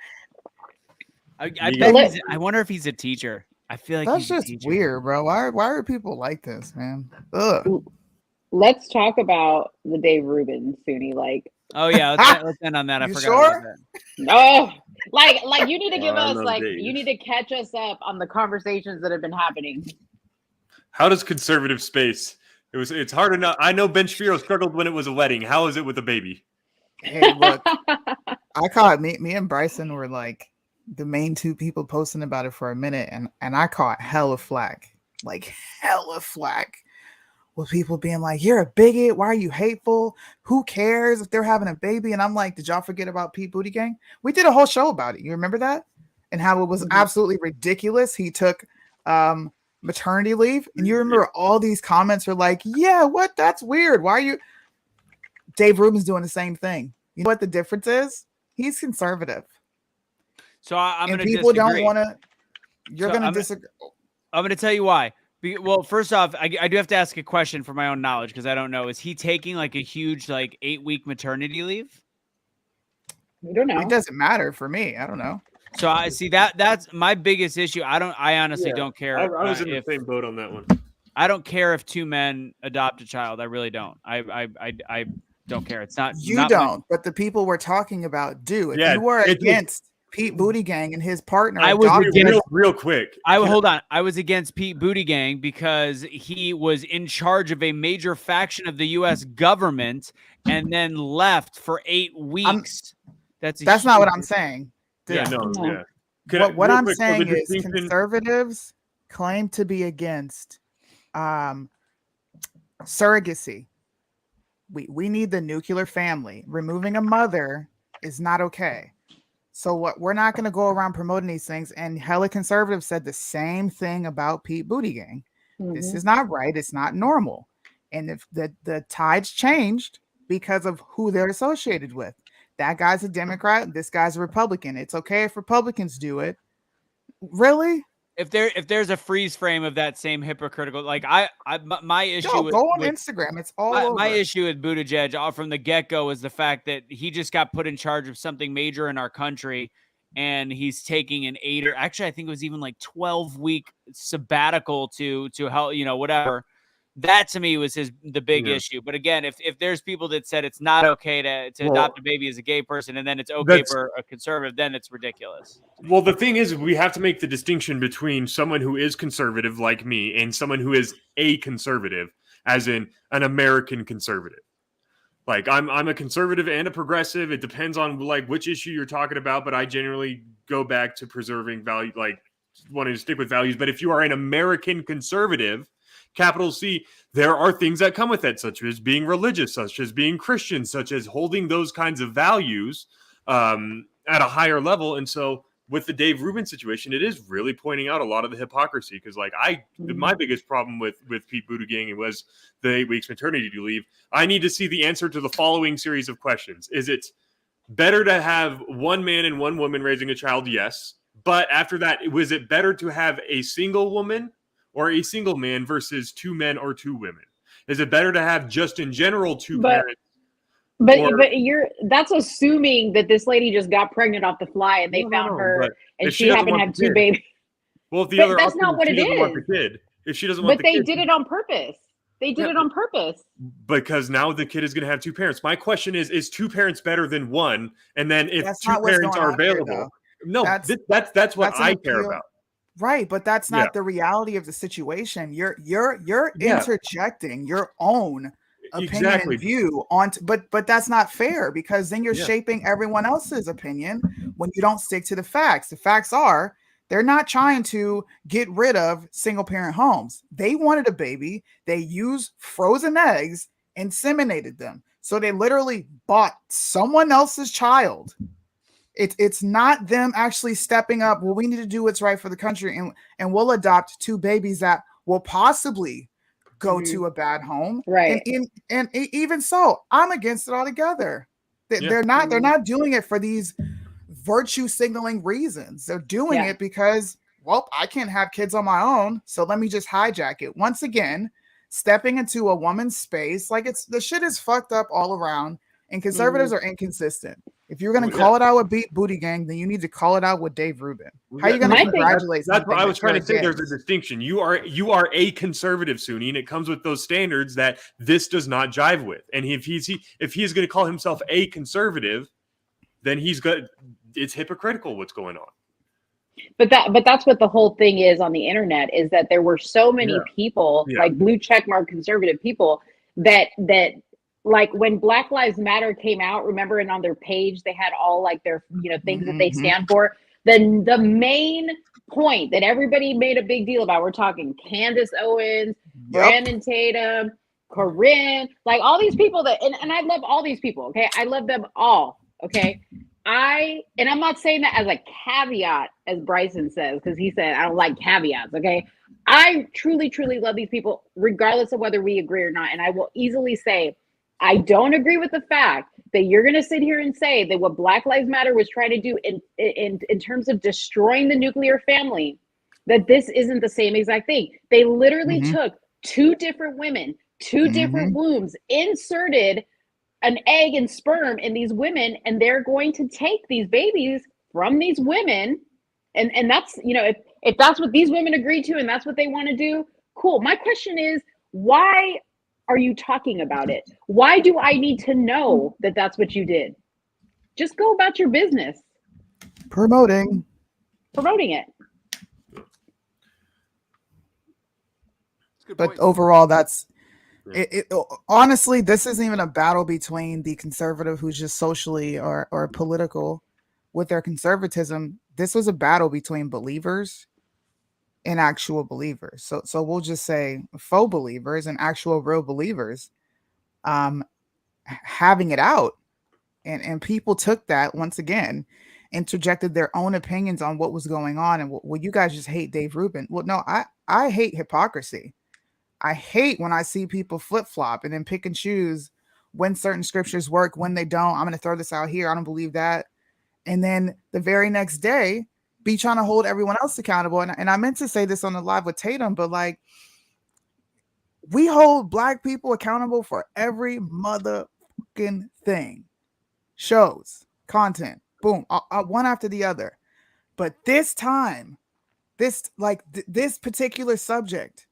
I wonder if he's a teacher. I feel like that's just weird, bro. Why are people like this, man? Ugh. Let's talk about the Dave Rubin Sunni. Like, oh yeah, let's end on that. I forgot about that. No, like you need to give us you need to catch us up on the conversations that have been happening. How does conservative space? It's hard enough. I know Ben Shapiro struggled when it was a wedding. How is it with a baby? Hey, look, I caught me and Bryson were like the main two people posting about it for a minute, and I caught hella flack, like hella flack. With people being like, you're a bigot. Why are you hateful? Who cares if they're having a baby? And I'm like, did y'all forget about Pete Buttigieg? We did a whole show about it. You remember that? And how it was absolutely ridiculous. He took maternity leave. And you remember all these comments are like, yeah, what? That's weird. Why are you? Dave Rubin's doing the same thing. You know what the difference is? He's conservative. So I'm going to disagree. People don't want to. You're going to disagree. I'm going to tell you why. Well, first off, I do have to ask a question for my own knowledge because I don't know. Is he taking like a huge 8-week maternity leave? I don't know. It doesn't matter for me. I don't know. So I see that's my biggest issue. I honestly don't care. I was in the same boat on that one. I don't care if two men adopt a child. I really don't. I don't care. It's not. You don't, but the people we're talking about do. If you were against Pete Buttigieg and his partner, I was against, real quick. Hold on. I was against Pete Buttigieg because he was in charge of a major faction of the U.S. government and then left for 8 weeks. That's not what I'm saying. Yeah, no. What I'm saying is conservatives claim to be against surrogacy. We need the nuclear family. Removing a mother is not okay. So we're not going to go around promoting these things. And hella conservatives said the same thing about Pete Buttigieg. This is not right. It's not normal. And if the tides changed because of who they're associated with. That guy's a Democrat. This guy's a Republican. It's okay if Republicans do it. Really? If there's a freeze frame of that same hypocritical, my issue. Go on Instagram. It's all over. My issue with Buttigieg from the get-go was the fact that he just got put in charge of something major in our country, and he's taking an 8 or actually I think it was even 12-week sabbatical to help whatever. That to me was the big issue. But again, if there's people that said it's not okay to adopt a baby as a gay person and then it's okay for a conservative, then it's ridiculous. Well, the thing is, we have to make the distinction between someone who is conservative like me and someone who is a conservative, as in an American conservative. Like I'm a conservative and a progressive. It depends on which issue you're talking about, but I generally go back to preserving value, wanting to stick with values. But if you are an American conservative, capital C, there are things that come with it, such as being religious, such as being Christian, such as holding those kinds of values at a higher level. And so with the Dave Rubin situation, it is really pointing out a lot of the hypocrisy. Because like my biggest problem with Pete Buttigieg was the 8 weeks maternity leave. I need to see the answer to the following series of questions. Is it better to have one man and one woman raising a child? Yes. But after that, was it better to have a single woman or a single man versus 2 men or 2 women? Is it better to have just in general 2 parents? But that's assuming that this lady just got pregnant off the fly and they found her and she happened to have 2 babies. Well, if the other that's not what it is. If she doesn't want the kid. But they did it on purpose. They did it on purpose. Because now the kid is going to have 2 parents. My question is 2 parents better than 1? And then if That's 2 parents are available. That's what I care about. Right, but that's not the reality of the situation. You're interjecting your own opinion and view on, but that's not fair, because then you're shaping everyone else's opinion when you don't stick to the facts. The facts are they're not trying to get rid of single parent homes. They wanted a baby. They used frozen eggs, inseminated them. So they literally bought someone else's child. It's not them actually stepping up. Well, we need to do what's right for the country, and we'll adopt 2 babies that will possibly go to a bad home. Right. And even so, I'm against it altogether. They're not doing it for these virtue signaling reasons. They're doing it because, well, I can't have kids on my own, so let me just hijack it. Once again, stepping into a woman's space, like the shit is fucked up all around, and conservatives are inconsistent. If you're going to call it out with Buttigieg, then you need to call it out with Dave Rubin. How are you going to congratulate? That's what I was trying to say. There's a distinction. You are a conservative, Sunni, and it comes with those standards that this does not jive with. And if he's going to call himself a conservative, then it's hypocritical what's going on. But that's what the whole thing is on the internet, is that there were so many people, like blue checkmark conservative people, that like when Black Lives Matter came out, remember, and on their page they had all like their things that they stand for. Then the main point that everybody made a big deal about, we're talking Candace Owens, Brandon Tatum, Corinne, like all these people that, and I love all these people. Okay, I love them all. Okay, I'm not saying that as a caveat, as Bryson says, because he said I don't like caveats. Okay, I truly, truly love these people, regardless of whether we agree or not. And I will easily say, I don't agree with the fact that you're going to sit here and say that what Black Lives Matter was trying to do in terms of destroying the nuclear family, that this isn't the same exact thing. They literally took 2 different women, 2 different wombs, inserted an egg and sperm in these women, and they're going to take these babies from these women. And that's, if that's what these women agreed to and that's what they want to do, cool. My question is, why are you talking about it? Why do I need to know that that's what you did? Just go about your business. Promoting it. But overall, that's it. Honestly, this isn't even a battle between the conservative who's just socially or political with their conservatism. This was a battle between believers and actual believers. So we'll just say faux believers and actual real believers having it out. And people took that, once again, interjected their own opinions on what was going on. And well, you guys just hate Dave Rubin. Well, no, I hate hypocrisy. I hate when I see people flip-flop and then pick and choose when certain scriptures work, when they don't. I'm going to throw this out here. I don't believe that. And then the very next day, be trying to hold everyone else accountable. And I meant to say this on the live with Tatum, but like, we hold Black people accountable for every motherfucking thing. Shows, content, boom, one after the other. But this time, this particular subject,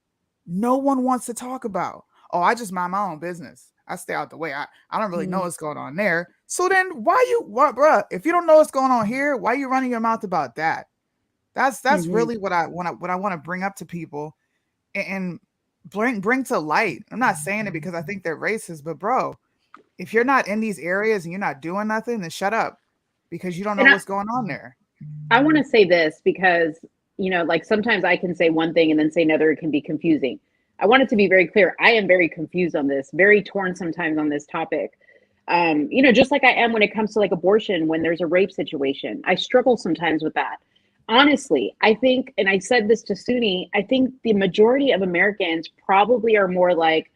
no one wants to talk about. Oh, I just mind my own business. I stay out the way. I don't really know what's going on there. So then bruh, if you don't know what's going on here, why are you running your mouth about that? That's really what I want to bring up to people and bring to light. I'm not saying it because I think they're racist, but bro, if you're not in these areas and you're not doing nothing, then shut up, because you don't know what's going on there. I want to say this because, like sometimes I can say one thing and then say another. It can be confusing. I want it to be very clear. I am very confused on this, very torn sometimes on this topic. Just like I am when it comes to like abortion, when there's a rape situation. I struggle sometimes with that. honestly, I think, and I said this to Suni, I think the majority of Americans probably are more like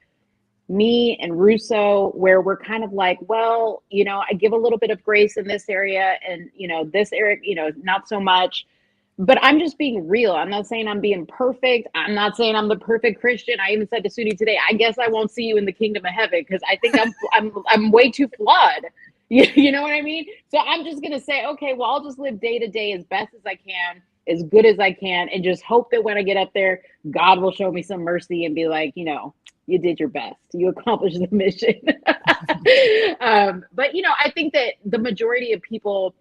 me and Russo, where we're kind of like, well, you know, I give a little bit of grace in this area and, you know, this area, you know, not so much. But I'm just being real. I'm not saying I'm being perfect. I'm not saying I'm the perfect Christian. I even said to Suni today, I guess I won't see you in the kingdom of heaven because I think I'm way too flawed. You know what I mean? So I'm just gonna say, okay, well, I'll just live day to day as best as I can, as good as I can, and just hope that when I get up there, God will show me some mercy and be like, you know, you did your best. You accomplished the mission. But you know, I think that the majority of people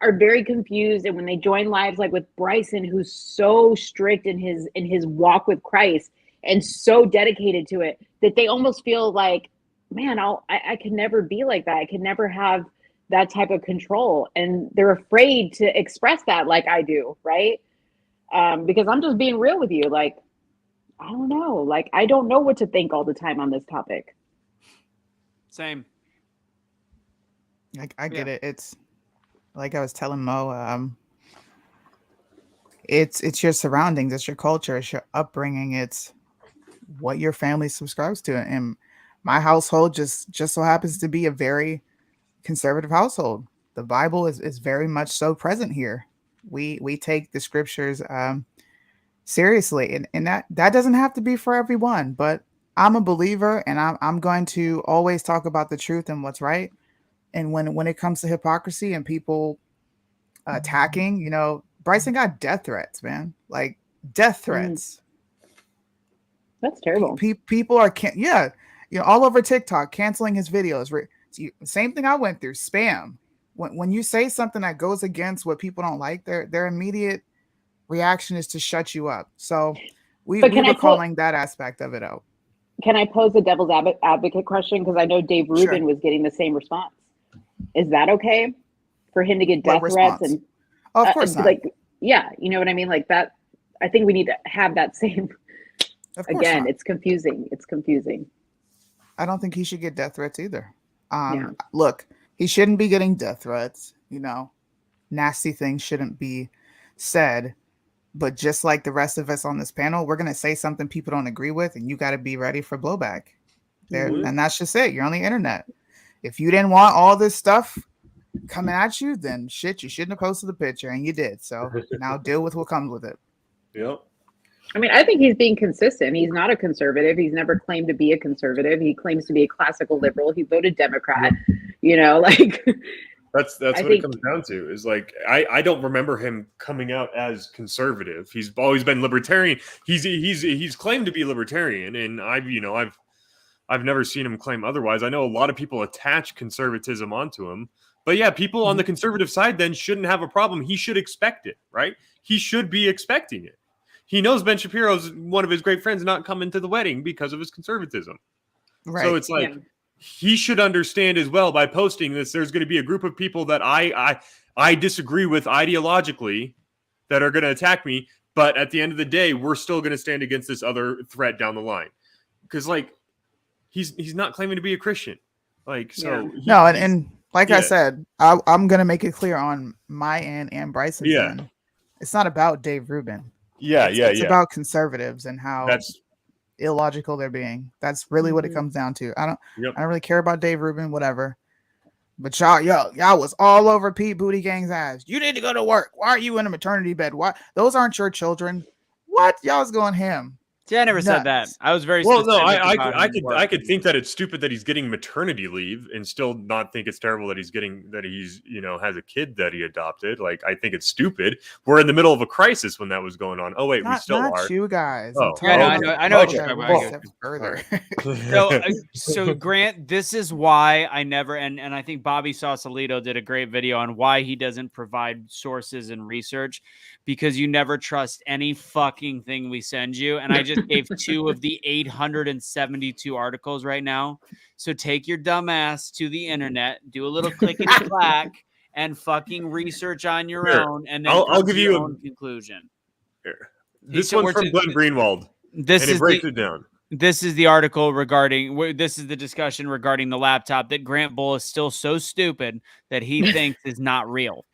are very confused, and when they join lives like with Bryson, who's so strict in his walk with Christ and so dedicated to it, that they almost feel like, man, I can never be like that. I can never have that type of control, and they're afraid to express that like I do, right? Because I'm just being real with you. Like, I don't know. Like, I don't know what to think all the time on this topic. Same. I get it. It's like I was telling Mo, it's your surroundings, it's your culture, it's your upbringing, it's what your family subscribes to. And my household just so happens to be a very conservative household. The Bible is very much so present here. We take the scriptures seriously, and that doesn't have to be for everyone, but I'm a believer, and I'm going to always talk about the truth and what's right. And when it comes to hypocrisy and people attacking, you know, Bryson got death threats, man. Like, death threats. That's terrible. People are you know, all over TikTok canceling his videos. Same thing I went through. Spam. When you say something that goes against what people don't like, their immediate reaction is to shut you up. So we were calling that aspect of it out. Can I pose a devil's advocate question? Because I know Dave Rubin was getting the same response. Is that okay for him to get death threats? And of course not. Like, yeah, you know what I mean? Like that. I think we need to have that same. Again, not. It's confusing. It's confusing. I don't think he should get death threats either. Look, he shouldn't be getting death threats. You know, nasty things shouldn't be said. But just like the rest of us on this panel, we're going to say something people don't agree with, and you got to be ready for blowback. And that's just it. You're on the internet. If you didn't want all this stuff coming at you, then shit, you shouldn't have posted the picture, and you did. So now deal with what comes with it. Yep. I mean, I think he's being consistent. He's not a conservative. He's never claimed to be a conservative. He claims to be a classical liberal. He voted Democrat. You know, like that's what it comes down to. Is like I don't remember him coming out as conservative. He's always been libertarian. He's claimed to be libertarian, and I've never seen him claim otherwise. I know a lot of people attach conservatism onto him. But yeah, people on the conservative side then shouldn't have a problem. He should expect it, right? He should be expecting it. He knows Ben Shapiro's one of his great friends not coming to the wedding because of his conservatism. Right. So it's like he should understand as well by posting this. There's going to be a group of people that I disagree with ideologically that are going to attack me. But at the end of the day, we're still going to stand against this other threat down the line. Because like he's not claiming to be a Christian. Like so. No, and like I said, I'm going to make it clear on my end and Bryson's end. It's not about Dave Rubin. It's about conservatives and how illogical they're being. That's really what it comes down to. I don't really care about Dave Rubin, whatever. But y'all was all over Pete Buttigieg's ass. You need to go to work. Why are you in a maternity bed? Why? Those aren't your children. What? Y'all's going ham. See, I never said that. I was very well. No, I could think that it's stupid that he's getting maternity leave and still not think it's terrible that he's has a kid that he adopted. Like I think it's stupid. We're in the middle of a crisis when that was going on. Oh wait, we still are. Not you guys. Oh, I know what you're talking about. Further. So Grant, this is why I never and I think Bobby Sausalito did a great video on why he doesn't provide sources and research, because you never trust any fucking thing we send you. And I just gave 2 of the 872 articles right now. So take your dumb ass to the internet, do a little clickety clack, and fucking research on your own, and then I'll give you own conclusion. Here. This one's from Glenn Greenwald. It breaks it down. This is the article regarding. This is the discussion regarding the laptop that Grant Bull is still so stupid that he thinks is not real.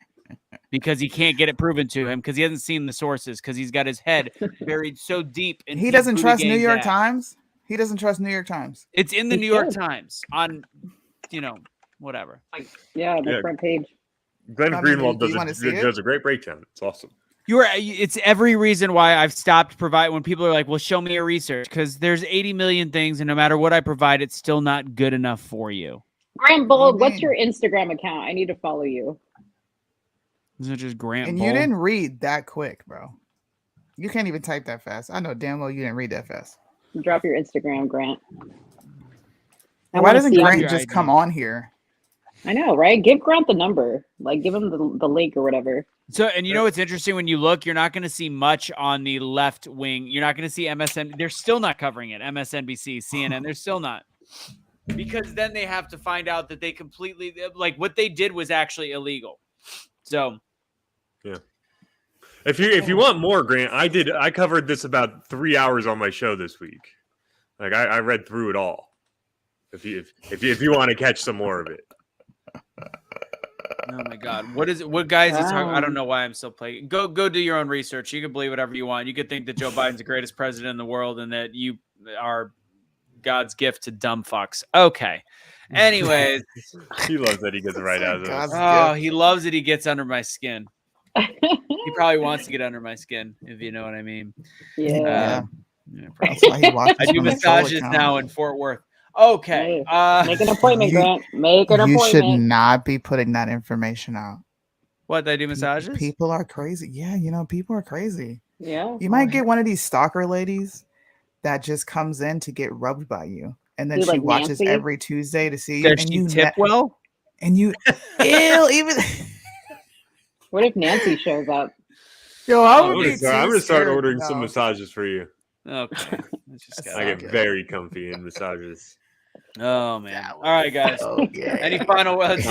because he can't get it proven to him because he hasn't seen the sources because he's got his head buried so deep. In He doesn't trust New York Times. He doesn't trust New York Times. It's in the New York Times on, whatever. Yeah, the front page. Glenn Greenwald does a great breakdown. It's awesome. It's every reason why I've stopped providing when people are like, well, show me your research because there's 80 million things and no matter what I provide, it's still not good enough for you. Grant Bold, what's your Instagram account? I need to follow you. Isn't it just Grant And Bold? you didn't read that quick, bro. You can't even type that fast. I know damn well you didn't read that fast. Drop your Instagram, Grant. Why doesn't Grant just come on here? I know, right? Give Grant the number. Like, give him the link or whatever. So, and you know what's interesting? When you look, you're not going to see much on the left wing. You're not going to see MSN. They're still not covering it. MSNBC, CNN, they're still not. Because then they have to find out that they completely, like, what they did was actually illegal. So. Yeah. If you want more, Grant, I covered this about 3 hours on my show this week. Like, I read through it all. If you want to catch some more of it. Oh my God! What guys? I don't know why I'm still playing. Go do your own research. You can believe whatever you want. You could think that Joe Biden's the greatest president in the world and that you are God's gift to dumb fucks. Okay. Anyways, he loves that he gets right out of this. Oh, he loves it. He gets under my skin. He probably wants to get under my skin, if you know what I mean. Yeah. I do massages now in Fort Worth. Okay. Make an appointment, Grant. Make an appointment. You should not be putting that information out. What, they do massages? People are crazy. Yeah, people are crazy. Yeah. You might get one of these stalker ladies that just comes in to get rubbed by you. And then she watches Nancy every Tuesday to see you. Does she tip well? And you even What if Nancy shows up? Yo, I'm gonna start ordering some massages for you. Okay. I get very comfy in massages. Oh man! All right, guys. Okay. Any final words?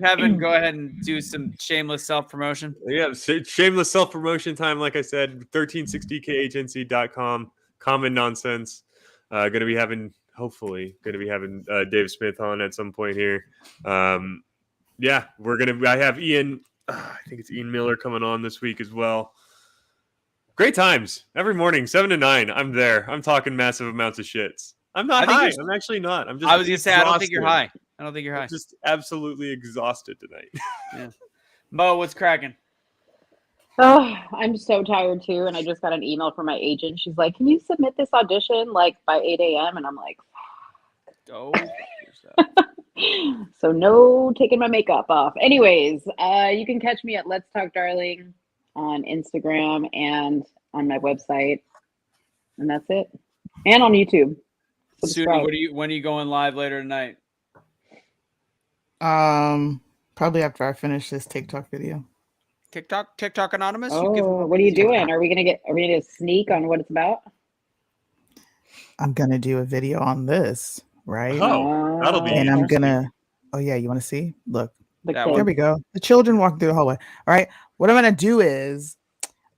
Kevin, go ahead and do some shameless self-promotion. Yeah, shameless self-promotion time. Like I said, 1360khnc.com. Common nonsense. Hopefully gonna be having Dave Smith on at some point here. Yeah, I have Ian. I think it's Ian Miller coming on this week as well. Great times every morning, 7 to 9. I'm there. I'm talking massive amounts of shits. I'm not high. I'm actually not. I'm just. I was gonna say I don't think you're high. I'm just absolutely exhausted tonight. Yeah. Mo, what's cracking? Oh, I'm so tired too, and I just got an email from my agent. She's like, "Can you submit this audition like by 8 a.m.?" And I'm like, "Oh." So no taking my makeup off. Anyways, you can catch me at Let's Talk Darling on Instagram and on my website, and that's it. And on YouTube. Suni, when are you going live later tonight? Probably after I finish this TikTok video. TikTok Anonymous? Oh, what are you doing? Are we gonna sneak on what it's about? I'm gonna do a video on this, right? Oh, that'll be. And I'm gonna. Oh yeah, you want to see? Look, There we go. The children walking through the hallway. All right. What I'm gonna do is,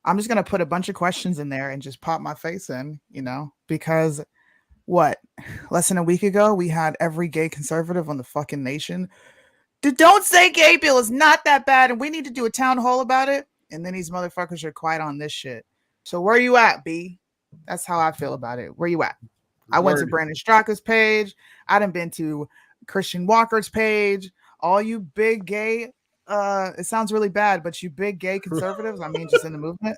I'm just gonna put a bunch of questions in there and just pop my face in, because. What? Less than a week ago, we had every gay conservative on the fucking nation. Don't say gay bill is not that bad, and we need to do a town hall about it. And then these motherfuckers are quiet on this shit. So where you at, B? That's how I feel about it. Where you at? I went to Brandon Straka's page. I done been to Christian Walker's page. All you big gay, it sounds really bad, but you big gay conservatives, I mean, just in the movement.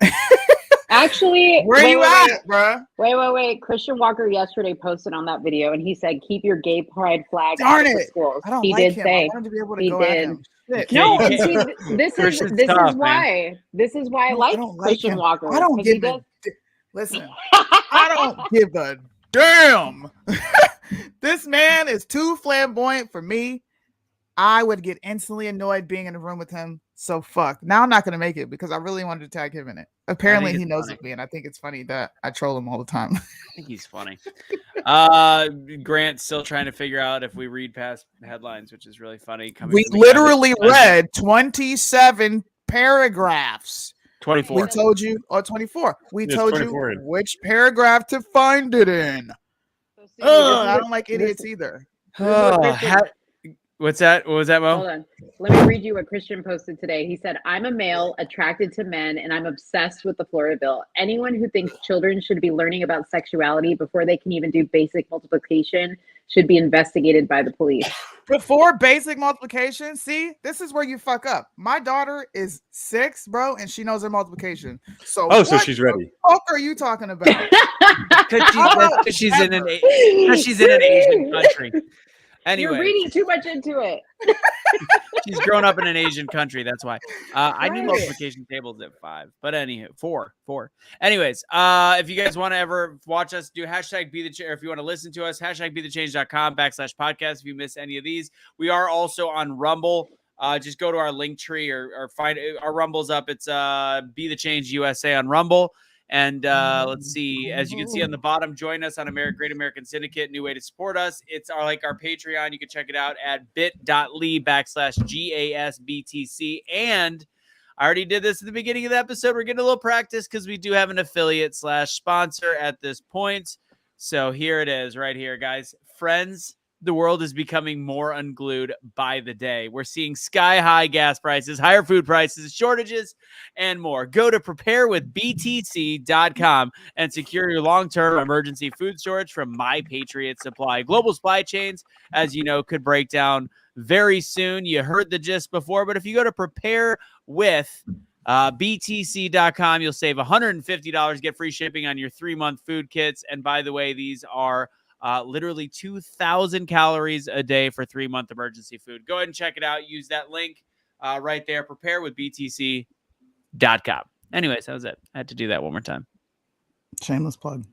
Actually, where you at, bro? Wait. Christian Walker yesterday posted on that video, and he said, "Keep your gay pride flag." Darn it! Schools. I don't he like did him. say I wanted to be able to he go did. at him. Shit. No, see, this is why. This is why I like Christian Walker. I don't give a listen. I don't give a damn. This man is too flamboyant for me. I would get instantly annoyed being in a room with him. So fuck. Now I'm not gonna make it because I really wanted to tag him in it. Apparently he knows of me, and I think it's funny that I troll him all the time. I think he's funny. Grant's still trying to figure out if we read past headlines, which is really funny. We literally read 27 paragraphs. 24. We told you, or 24. We told you which paragraph to find it in. I don't like idiots either. What's that? What was that, Mo? Hold on. Let me read you what Christian posted today. He said, I'm a male attracted to men and I'm obsessed with the Florida bill. Anyone who thinks children should be learning about sexuality before they can even do basic multiplication should be investigated by the police. Before basic multiplication, see, this is where you fuck up. My daughter is 6, bro, and she knows her multiplication. So so she's ready. What are you talking about? Because she's in an Asian country. Anyway, You're reading too much into it. she's grown up in an Asian country. That's why. I knew multiplication tables at 5, but anywho, 4. Anyways, if you guys want to ever watch us do hashtag be the change, or if you want to listen to us, hashtag be the change.com/podcast. If you miss any of these, we are also on Rumble. Just go to our link tree or find our Rumble's up. It's Be the Change USA on Rumble. And let's see, as you can see on the bottom, join us on Great American Syndicate. New way to support us. It's our Patreon. You can check it out at bit.ly/GASBTC. And I already did this at the beginning of the episode. We're getting a little practice because we do have an affiliate/sponsor at this point. So here it is right here, guys. Friends, the world is becoming more unglued by the day. We're seeing sky-high gas prices, higher food prices, shortages, and more. Go to preparewithbtc.com and secure your long-term emergency food storage from My Patriot Supply. Global supply chains, as you know, could break down very soon. You heard the gist before, but if you go to preparewithbtc.com, you'll save $150, get free shipping on your 3-month food kits. And by the way, these are literally 2,000 calories a day for 3-month emergency food. Go ahead and check it out. Use that link right there. Preparewithbtc.com. Anyways, that was it. I had to do that one more time. Shameless plug.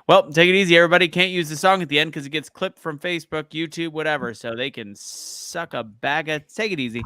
Well, take it easy, everybody. Can't use the song at the end because it gets clipped from Facebook, YouTube, whatever. So they can suck a bag of. Take it easy.